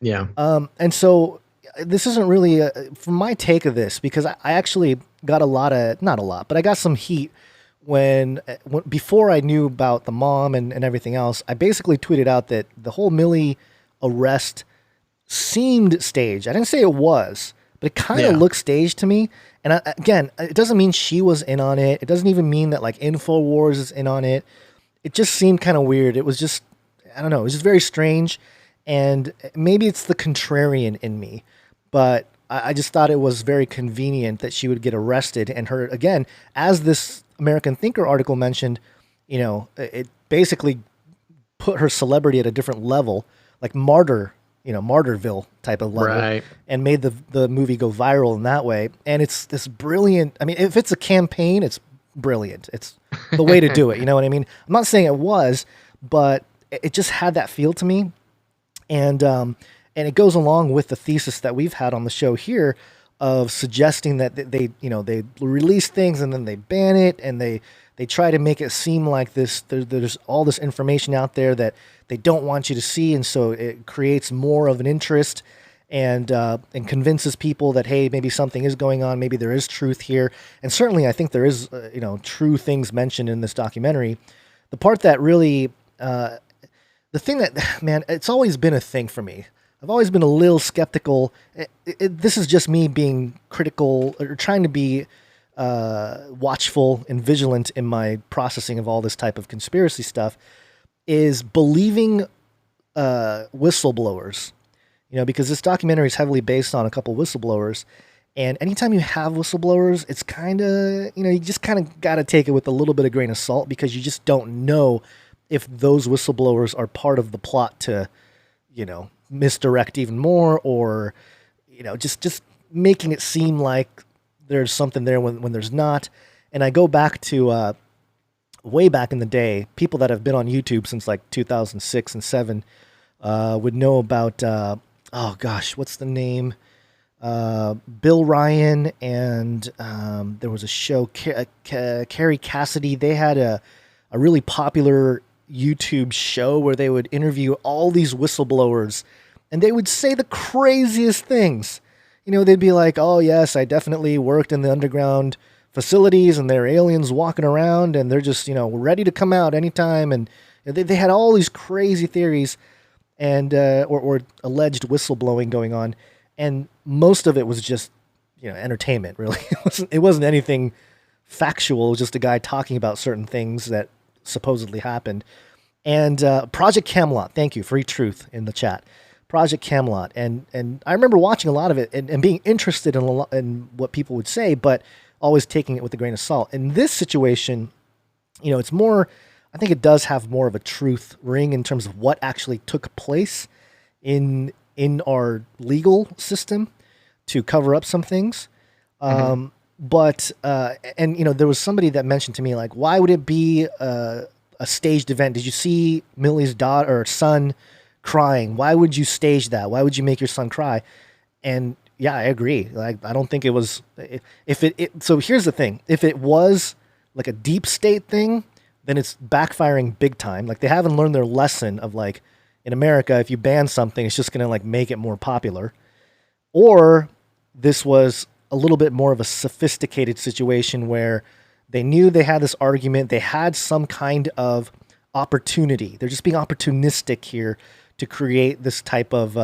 Yeah. And so this isn't really from my take of this, because I actually got not a lot, but I got some heat when before I knew about the mom and everything else. I basically tweeted out that the whole Millie arrest seemed staged. I didn't say it was, but it kind of looked staged to me. And again, it doesn't mean she was in on it. It doesn't even mean that like InfoWars is in on it. It just seemed kind of weird. It was just, I don't know, it was just very strange. And maybe it's the contrarian in me, but I just thought it was very convenient that she would get arrested. And her, again, as this American Thinker article mentioned, it basically put her celebrity at a different level, like Martyrville type of level, Right. and made the movie go viral in that way. And it's this brilliant. I mean, if it's a campaign, it's brilliant. It's the way to do it. You know what I mean? I'm not saying it was, but it just had that feel to me, and it goes along with the thesis that we've had on the show here of suggesting that they release things and then they ban it, and they try to make it seem like there's all this information out there that they don't want you to see, and so it creates more of an interest and convinces people that, hey, maybe something is going on, maybe there is truth here. And certainly I think there is true things mentioned in this documentary. The part that really the thing that, man, it's always been a thing for me. I've always been a little skeptical. This is just me being critical or trying to be watchful and vigilant in my processing of all this type of conspiracy stuff, is believing whistleblowers. Because this documentary is heavily based on a couple whistleblowers. And anytime you have whistleblowers, it's kind of, you just kind of got to take it with a little bit of grain of salt, because you just don't know if those whistleblowers are part of the plot to, misdirect even more, or, just making it seem like there's something there when there's not. And I go back to way back in the day, people that have been on YouTube since like 2006 and 7 would know about, what's the name? Bill Ryan, and there was a show, Carrie Cassidy. They had a really popular YouTube show where they would interview all these whistleblowers, and they would say the craziest things. They'd be like, oh yes, I definitely worked in the underground facilities, and there are aliens walking around, and they're just, ready to come out anytime. And they had all these crazy theories and or alleged whistleblowing going on. And most of it was just, entertainment, really. It wasn't anything factual. It was just a guy talking about certain things that supposedly happened. And Project Camelot, thank you, Free Truth in the chat. Project Camelot. And I remember watching a lot of it and being interested in what people would say, but always taking it with a grain of salt. In this situation, it's more, I think it does have more of a truth ring in terms of what actually took place in our legal system to cover up some things. But there was somebody that mentioned to me, like, why would it be a staged event? Did you see Millie's daughter or son crying? Why would you stage that? Why would you make your son cry? And yeah, I agree. Like, I don't think it was, so here's the thing. If it was like a deep state thing, then it's backfiring big time. Like, they haven't learned their lesson of, like, in America, if you ban something, it's just going to, like, make it more popular. Or this was a little bit more of a sophisticated situation where they knew they had this argument. They had some kind of opportunity. They're just being opportunistic here to create this type of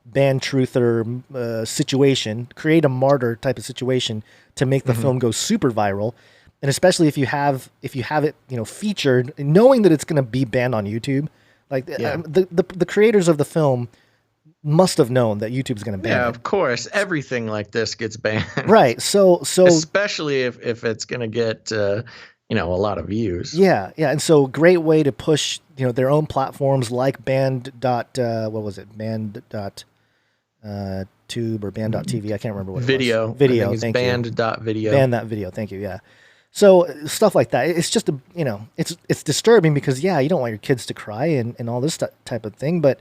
ban truther situation, create a martyr type of situation to make the film go super viral. And especially if you have it, featured, knowing that it's going to be banned on YouTube. Like, the creators of the film must have known that YouTube's going to ban it. Yeah, of course. Everything like this gets banned. Right. So especially if it's going to get a lot of views. Yeah, yeah. And so great way to push, their own platforms like band. What was it? Band. Tube or band.tv. I can't remember what video. It was. Video. It's thank band.video. you. Band.video. Thank you. Yeah. So stuff like that. It's just it's disturbing because you don't want your kids to cry and all this type of thing. But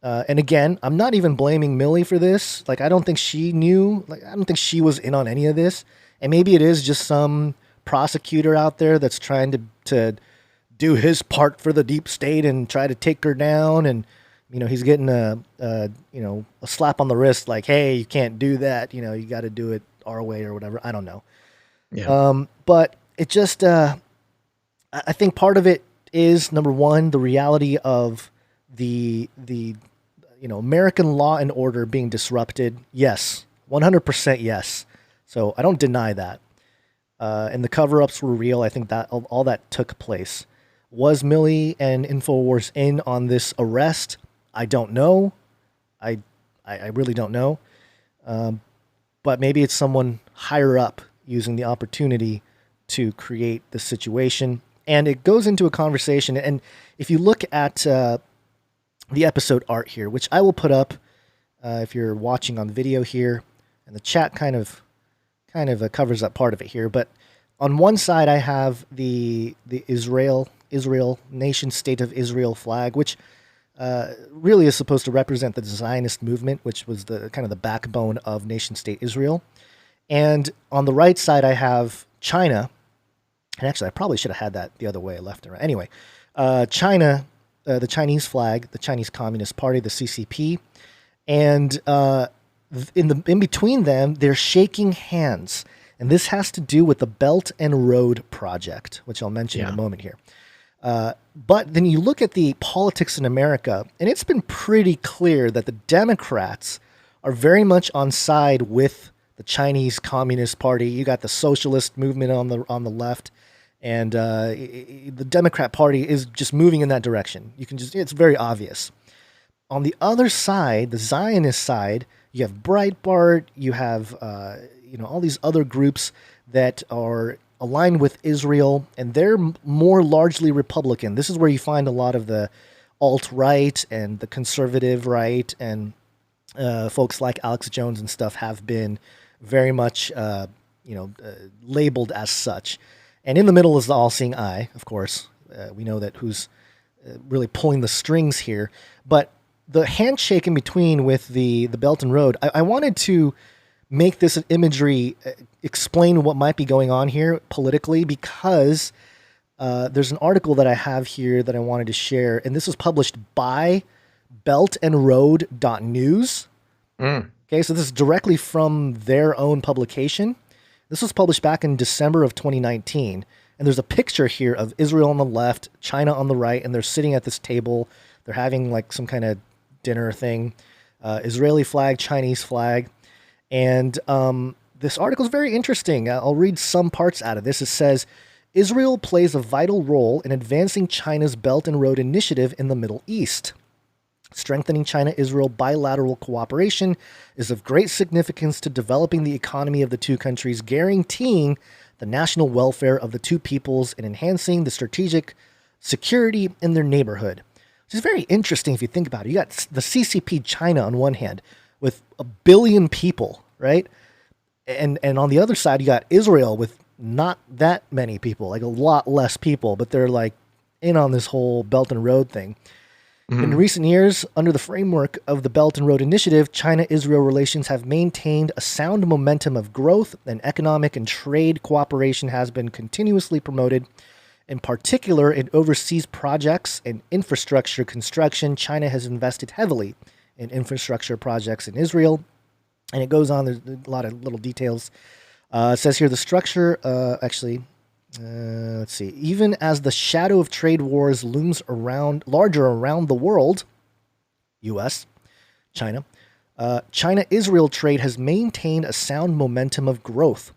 and again, I'm not even blaming Millie for this. Like, I don't think she knew. Like, I don't think she was in on any of this. And maybe it is just some prosecutor out there that's trying to do his part for the deep state and try to take her down. And he's getting a slap on the wrist, like, hey, you can't do that. You got to do it our way or whatever. I don't know. Yeah. But it just, I think part of it is, number one, the reality of the American law and order being disrupted. Yes. 100% yes. So I don't deny that. And the cover-ups were real. I think that all that took place. Was Millie and InfoWars in on this arrest? I don't know. I really don't know. But maybe it's someone higher up using the opportunity to create the situation. And it goes into a conversation. And if you look at the episode art here, which I will put up if you're watching on video here, and the chat kind of covers up part of it here. But on one side, I have the Israel nation state of Israel flag, which really is supposed to represent the Zionist movement, which was the kind of the backbone of nation state Israel. And on the right side, I have China. And actually, I probably should have had that the other way, left and right. Anyway, China, the Chinese flag, the Chinese Communist Party, the CCP. And in between them, they're shaking hands. And this has to do with the Belt and Road Project, which I'll mention in a moment here. But then you look at the politics in America, and it's been pretty clear that the Democrats are very much on side with the Chinese Communist Party. You got the socialist movement on the left, and the Democrat Party is just moving in that direction. It's very obvious. On the other side, the Zionist side, you have Breitbart, you have all these other groups that are aligned with Israel, and they're more largely Republican. This is where you find a lot of the alt-right and the conservative right, and folks like Alex Jones and stuff have been very much labeled as such. And in the middle is the all-seeing eye, of course. We know that who's really pulling the strings here. But the handshake in between with the Belt and Road, I wanted to make this an imagery, explain what might be going on here politically, because there's an article that I have here that I wanted to share, and this was published by beltandroad.news. Okay, so this is directly from their own publication. This was published back in December of 2019, and there's a picture here of Israel on the left, China on the right, and they're sitting at this table. They're having like some kind of dinner thing, Israeli flag, Chinese flag. And this article is very interesting. I'll read some parts out of this. It says, Israel plays a vital role in advancing China's Belt and Road Initiative in the Middle East. Strengthening China-Israel bilateral cooperation is of great significance to developing the economy of the two countries, guaranteeing the national welfare of the two peoples, and enhancing the strategic security in their neighborhood. Which is very interesting if you think about it. You got the CCP China on one hand, with 1 billion people, right? And on the other side, you got Israel with not that many people, like a lot less people, but they're like in on this whole Belt and Road thing. In recent years, under the framework of the Belt and Road Initiative, China-Israel relations have maintained a sound momentum of growth, and economic and trade cooperation has been continuously promoted. In particular, in overseas projects and infrastructure construction, China has invested heavily in infrastructure projects in Israel. And it goes on, there's a lot of little details. It says here the structure, let's see. Even as the shadow of trade wars looms larger around the world, U.S., China, China-Israel trade has maintained a sound momentum of growth.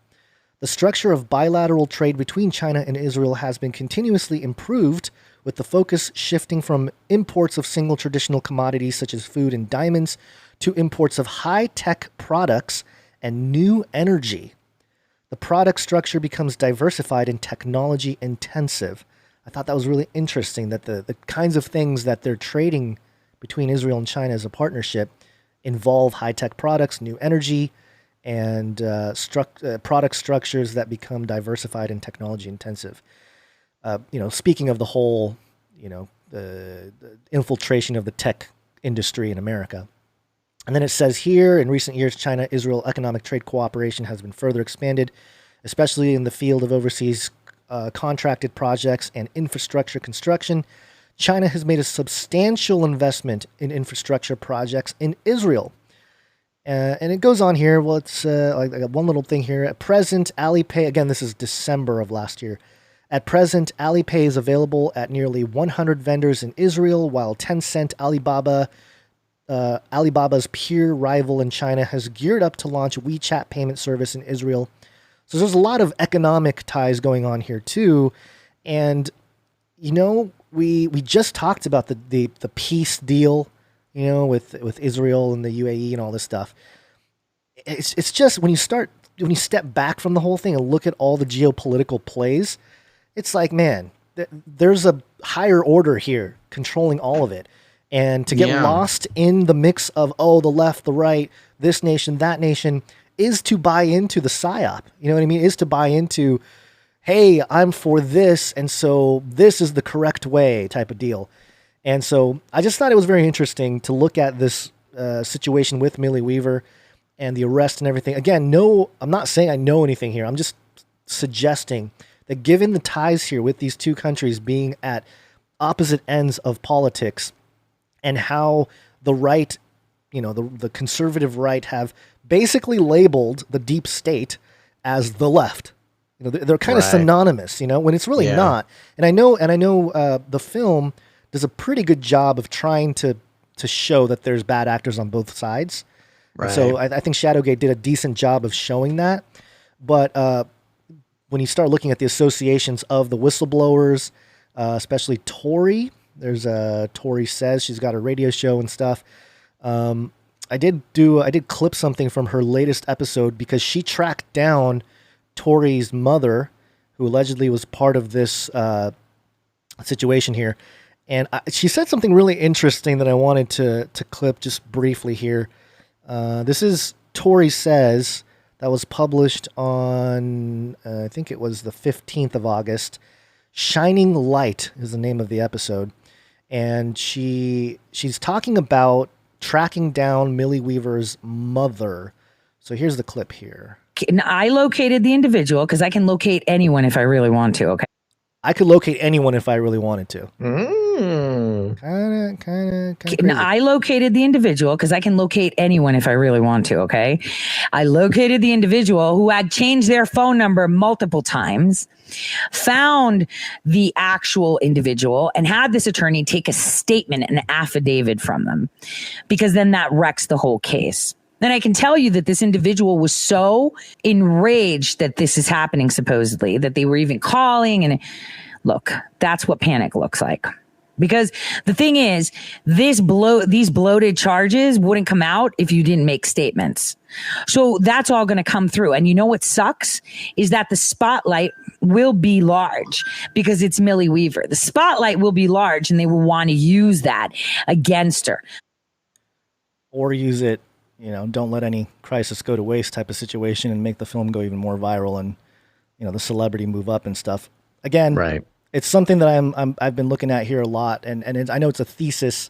The structure of bilateral trade between China and Israel has been continuously improved, with the focus shifting from imports of single traditional commodities such as food and diamonds to imports of high-tech products and new energy. The product structure becomes diversified and technology intensive. I thought that was really interesting, that the kinds of things that they're trading between Israel and China as a partnership involve high-tech products, new energy, and product structures that become diversified and technology intensive. Speaking of the whole, the infiltration of the tech industry in America. And then it says here, in recent years, China-Israel economic trade cooperation has been further expanded, especially in the field of overseas contracted projects and infrastructure construction. China has made a substantial investment in infrastructure projects in Israel. And it goes on here. Well, it's I got one little thing here. At present, Alipay, again, this is December of last year. At present, Alipay is available at nearly 100 vendors in Israel, while Tencent, Alibaba's peer rival in China, has geared up to launch WeChat payment service in Israel. So there's a lot of economic ties going on here too. And, we just talked about the peace deal, with Israel and the UAE and all this stuff. It's just when you start when you step back from the whole thing and look at all the geopolitical plays, it's like, man, there's a higher order here controlling all of it. And to get lost in the mix of, the left, the right, this nation, that nation, is to buy into the psyop. You know what I mean? Is to buy into, hey, I'm for this, and so this is the correct way type of deal. And so I just thought it was very interesting to look at this situation with Millie Weaver and the arrest and everything. Again, I'm not saying I know anything here. I'm just suggesting that given the ties here with these two countries being at opposite ends of politics, and how the right, the conservative right have basically labeled the deep state as the left. They're kind of synonymous, when it's really not. And I know the film does a pretty good job of trying to show that there's bad actors on both sides. Right. So I think ShadowGate did a decent job of showing that. But when you start looking at the associations of the whistleblowers, especially Tori, there's Tori Says, she's got a radio show and stuff. I did clip something from her latest episode because she tracked down Tori's mother, who allegedly was part of this situation here. And she said something really interesting that I wanted to clip just briefly here. This is Tori Says, that was published on, I think it was the 15th of August. Shining Light is the name of the episode. And she's talking about tracking down Millie Weaver's mother. So here's the clip here. And I located the individual because I can locate anyone if I really want to, okay? I could locate anyone if I really wanted to. And I located the individual because I can locate anyone if I really want to, okay? I located the individual who had changed their phone number multiple times, found the actual individual, and had this attorney take a statement, an affidavit from them, because then that wrecks the whole case. Then I can tell you that this individual was so enraged that this is happening, supposedly, that they were even calling. And look, that's what panic looks like. Because the thing is, these bloated charges wouldn't come out if you didn't make statements. So that's all going to come through. And you know what sucks is that the spotlight will be large because it's Millie Weaver. The spotlight will be large and they will want to use that against her. Or use it, don't let any crisis go to waste type of situation and make the film go even more viral and, the celebrity move up and stuff. Again, right. It's something that I've been looking at here a lot, and I know it's a thesis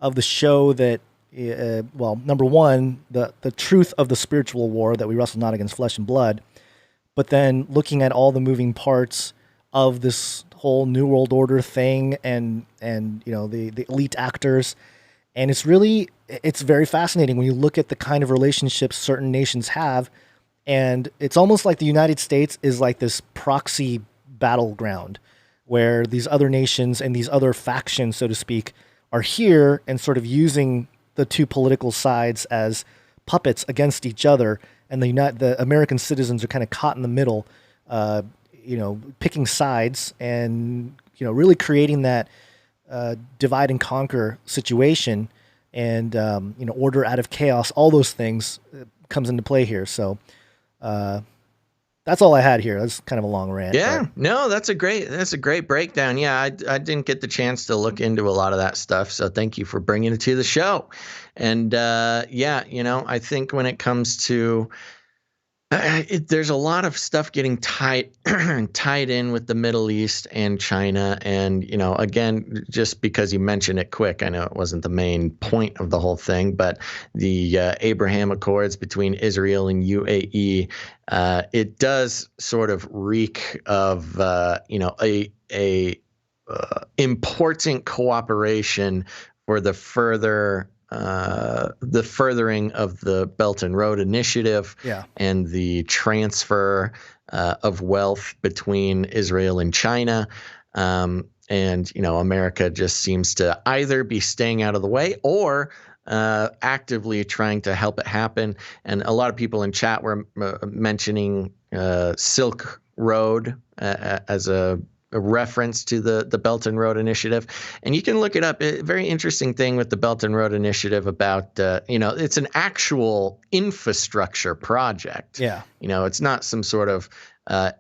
of the show that, number one, the truth of the spiritual war, that we wrestle not against flesh and blood, but then looking at all the moving parts of this whole New World Order thing, and the elite actors, and it's very fascinating when you look at the kind of relationships certain nations have, and it's almost like the United States is like this proxy battleground, where these other nations and these other factions, so to speak, are here and sort of using the two political sides as puppets against each other. And the American citizens are kind of caught in the middle, picking sides and, really creating that divide and conquer situation and, order out of chaos. All those things comes into play here. So, that's all I had here. That's kind of a long rant. Yeah, but. No, that's a great breakdown. Yeah, I didn't get the chance to look into a lot of that stuff. So thank you for bringing it to the show. And I think when it comes to there's a lot of stuff getting tied in with the Middle East and China. And, again, just because you mentioned it quick, I know it wasn't the main point of the whole thing, but the Abraham Accords between Israel and UAE, it does sort of reek of, a important cooperation for the furthering of the Belt and Road Initiative, and the transfer of wealth between Israel and China. And, America just seems to either be staying out of the way or actively trying to help it happen. And a lot of people in chat were mentioning Silk Road as a a reference to the Belt and Road Initiative, and you can look it up. A very interesting thing with the Belt and Road Initiative about it's an actual infrastructure project. Yeah. It's not some sort of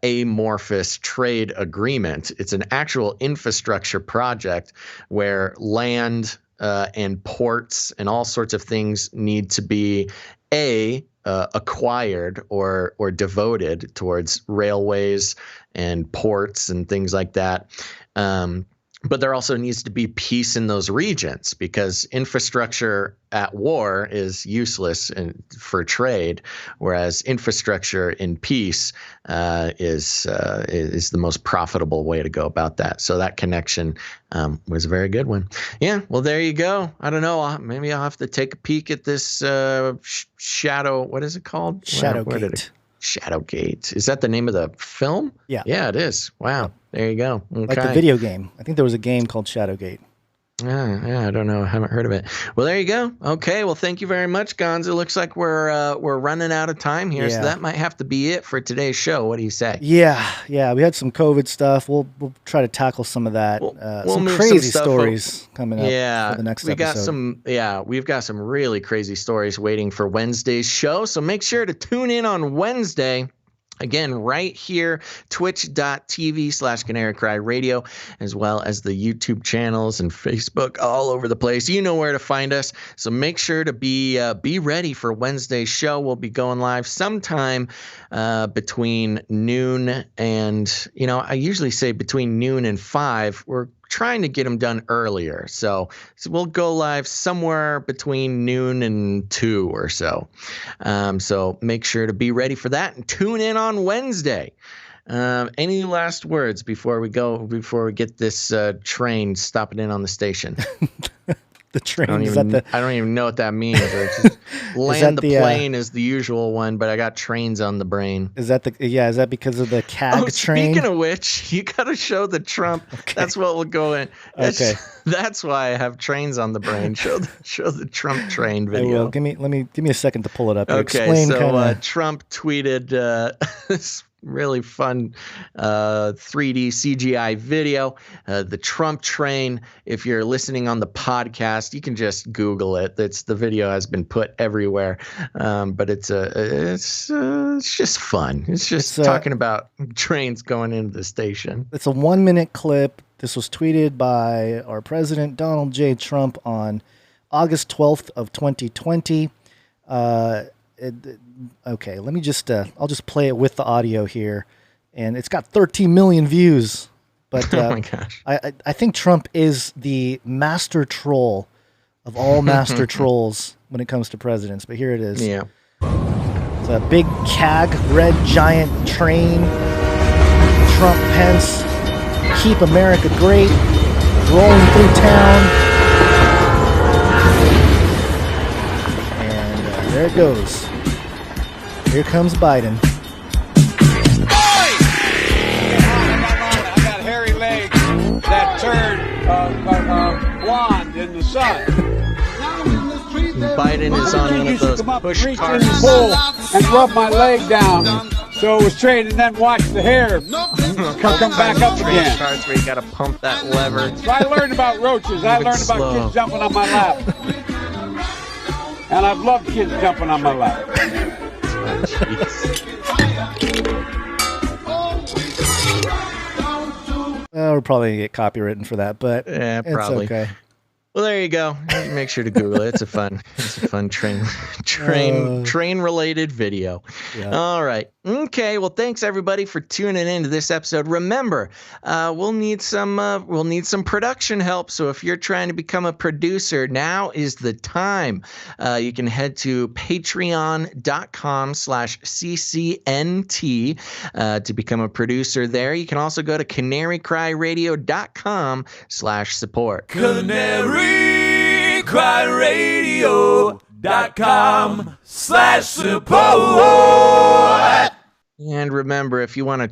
amorphous trade agreement. It's an actual infrastructure project where land and ports and all sorts of things need to be acquired or devoted towards railways and ports and things like that. But there also needs to be peace in those regions, because infrastructure at war is useless for trade, whereas infrastructure in peace is the most profitable way to go about that. So that connection was a very good one. Yeah, well, there you go. I don't know. Maybe I'll have to take a peek at this shadow. What is it called? ShadowGate. ShadowGate. Is that the name of the film? Yeah. Yeah, it is. Wow. There you go. Okay. Like the video game. I think there was a game called ShadowGate. Yeah, I don't know. I haven't heard of it. Well, there you go. Okay, well, thank you very much, Gonzo. Looks like we're running out of time here, so that might have to be it for today's show. What do you say? Yeah. We had some COVID stuff. We'll try to tackle some of that. Some crazy stories coming up for the next episode. We've got some really crazy stories waiting for Wednesday's show, so make sure to tune in on Wednesday. Again, right here, twitch.tv/Canary Cry Radio, as well as the YouTube channels and Facebook all over the place. You know where to find us. So make sure to be ready for Wednesday's show. We'll be going live sometime between noon and, I usually say between noon and 5. We're trying to get them done earlier. So we'll go live somewhere between noon and 2 or so. So make sure to be ready for that and tune in on Wednesday. Any last words before we get this train stopping in on the station? The train. I don't even know what that means. Just land the plane is the usual one, but I got trains on the brain. Is that because of the CAG train? Speaking of which, you got to show the Trump. Okay. That's what will go in. That's why I have trains on the brain. Show the Trump train video. I will. Give me a second to pull it up. Okay, Trump tweeted this really fun 3D CGI video, the Trump train. If you're listening on the podcast, you can just Google it. The video has been put everywhere, but it's just fun. It's just talking about trains going into the station. It's a 1-minute clip. This was tweeted by our president, Donald J. Trump, on August 12th of 2020. Okay, let me I'll just play it with the audio here. And it's got 13 million views. But oh my gosh. I think Trump is the master troll of all master trolls when it comes to presidents. But here it is. Yeah. It's a big CAG red giant train. Trump, Pence, keep America great, rolling through town. And there it goes. Here comes Biden. I got hairy legs that turn blonde in the sun. Biden is on one of those push carts. And rub my leg down so it was straight, and then watch the hair come back up again. Carts where you got to pump that lever. So I learned about roaches. I learned about kids jumping on my lap. And I've loved kids jumping on my lap. We're probably going to get copywritten for that, but yeah, probably. It's okay. Well, there you go. Make sure to Google it. It's a fun train related video. Yeah. All right. Okay. Well, thanks everybody for tuning into this episode. Remember, we'll need some production help. So if you're trying to become a producer, now is the time. You can head to patreon.com/CCNT to become a producer there. You can also go to canarycryradio.com/support. CanaryCryRadio.com/support. And remember, if you want to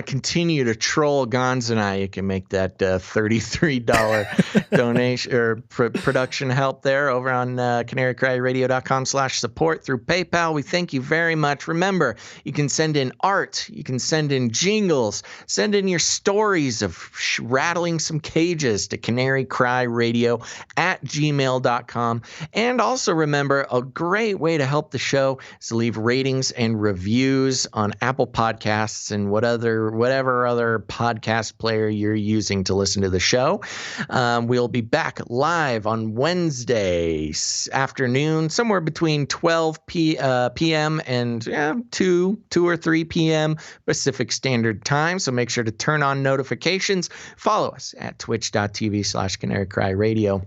continue to troll Gonz and I, you can make that $33 donation or production help there over on canarycryradio.com/support through PayPal. We thank you very much. Remember, you can send in art, you can send in jingles, send in your stories of rattling some cages to canarycryradio@gmail.com. And also remember, a great way to help the show is to leave ratings and reviews on Apple Podcasts and whatever other podcast player you're using to listen to the show. We'll be back live on Wednesday afternoon, somewhere between 12 p.m. and 2 or 3 p.m. Pacific Standard Time. So make sure to turn on notifications. Follow us at twitch.tv/canarycryradio.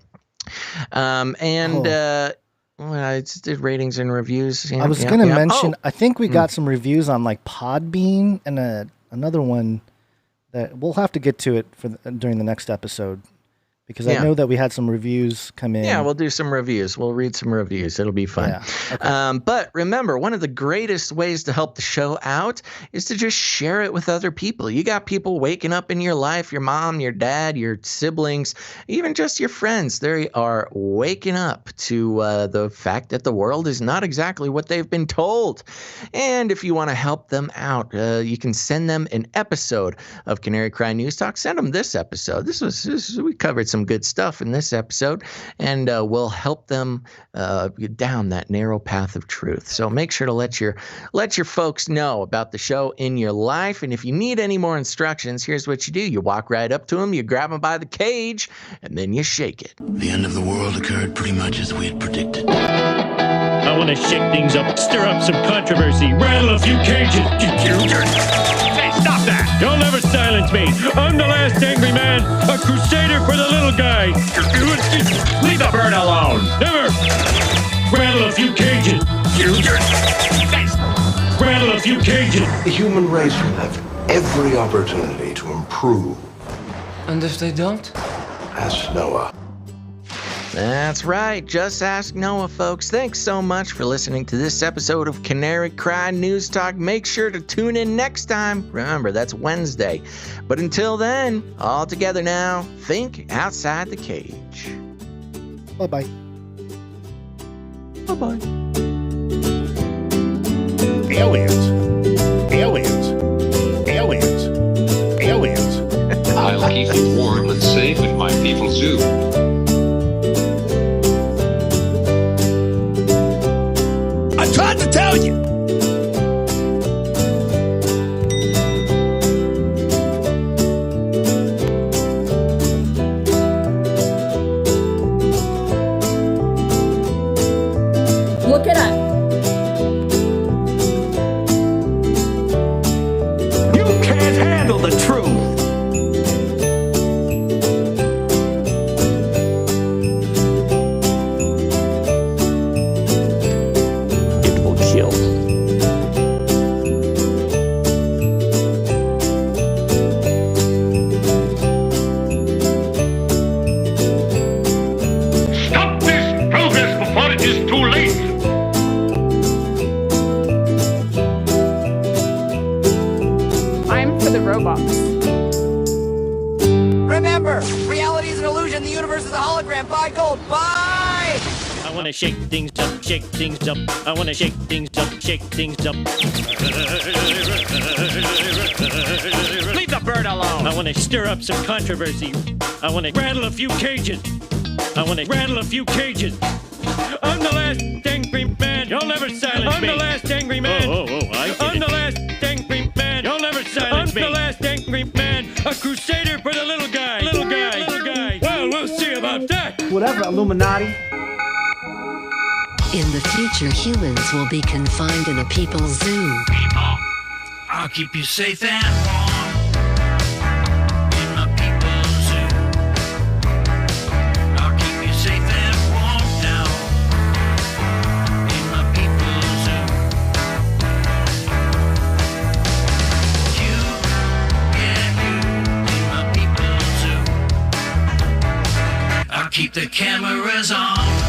Well, I just did ratings and reviews. I was going to mention, I think we got some reviews on like Podbean and another one that we'll have to get to it during the next episode. Because I know that we had some reviews come in. Yeah, we'll do some reviews. We'll read some reviews. It'll be fun. Yeah. Okay. But remember, one of the greatest ways to help the show out is to just share it with other people. You got people waking up in your life, your mom, your dad, your siblings, even just your friends. They are waking up to the fact that the world is not exactly what they've been told. And if you want to help them out, you can send them an episode of Canary Cry News Talk. Send them this episode. We covered some good stuff in this episode, and we'll help them down that narrow path of truth. So make sure to let your folks know about the show in your life. And if you need any more instructions, here's what you do. You walk right up to them, you grab them by the cage, and then you shake it. The end of the world occurred pretty much as we had predicted. I want to shake things up, stir up some controversy, rattle a few cages. Hey, stop that! You'll never silence me. I'm the last angry man, a crusader for the little guy. Leave the bird alone. Never. Rattle a few cages. Rattle a few cages. The human race will have every opportunity to improve. And if they don't? Ask Noah. That's right. Just ask Noah, folks. Thanks so much for listening to this episode of Canary Cry News Talk. Make sure to tune in next time. Remember, that's Wednesday. But until then, all together now, think outside the cage. Bye-bye. Bye-bye. Aliens. Aliens. Aliens. Aliens. I'll keep it warm and safe in my people's zoo. I tried to tell you. Look it up. You can't handle the truth. Remember, reality is an illusion. The universe is a hologram. Buy gold. Buy! I want to shake things up, shake things up. I want to shake things up, shake things up. Leave the bird alone. I want to stir up some controversy. I want to rattle a few cages. I want to rattle a few cages. I'm the last angry man. You'll never silence me. I'm the last angry man. I'm the last angry man. You'll never silence me. I'm the last angry man. A crusader for the little guy. Little guy. Little guy. Well, we'll see about that. Whatever, Illuminati. In the future, humans will be confined in a people's zoo. People, I'll keep you safe and warm. In my people's zoo. I'll keep you safe and warm now. In my people's zoo. You, yeah, you. In my people's zoo. I'll keep the cameras on.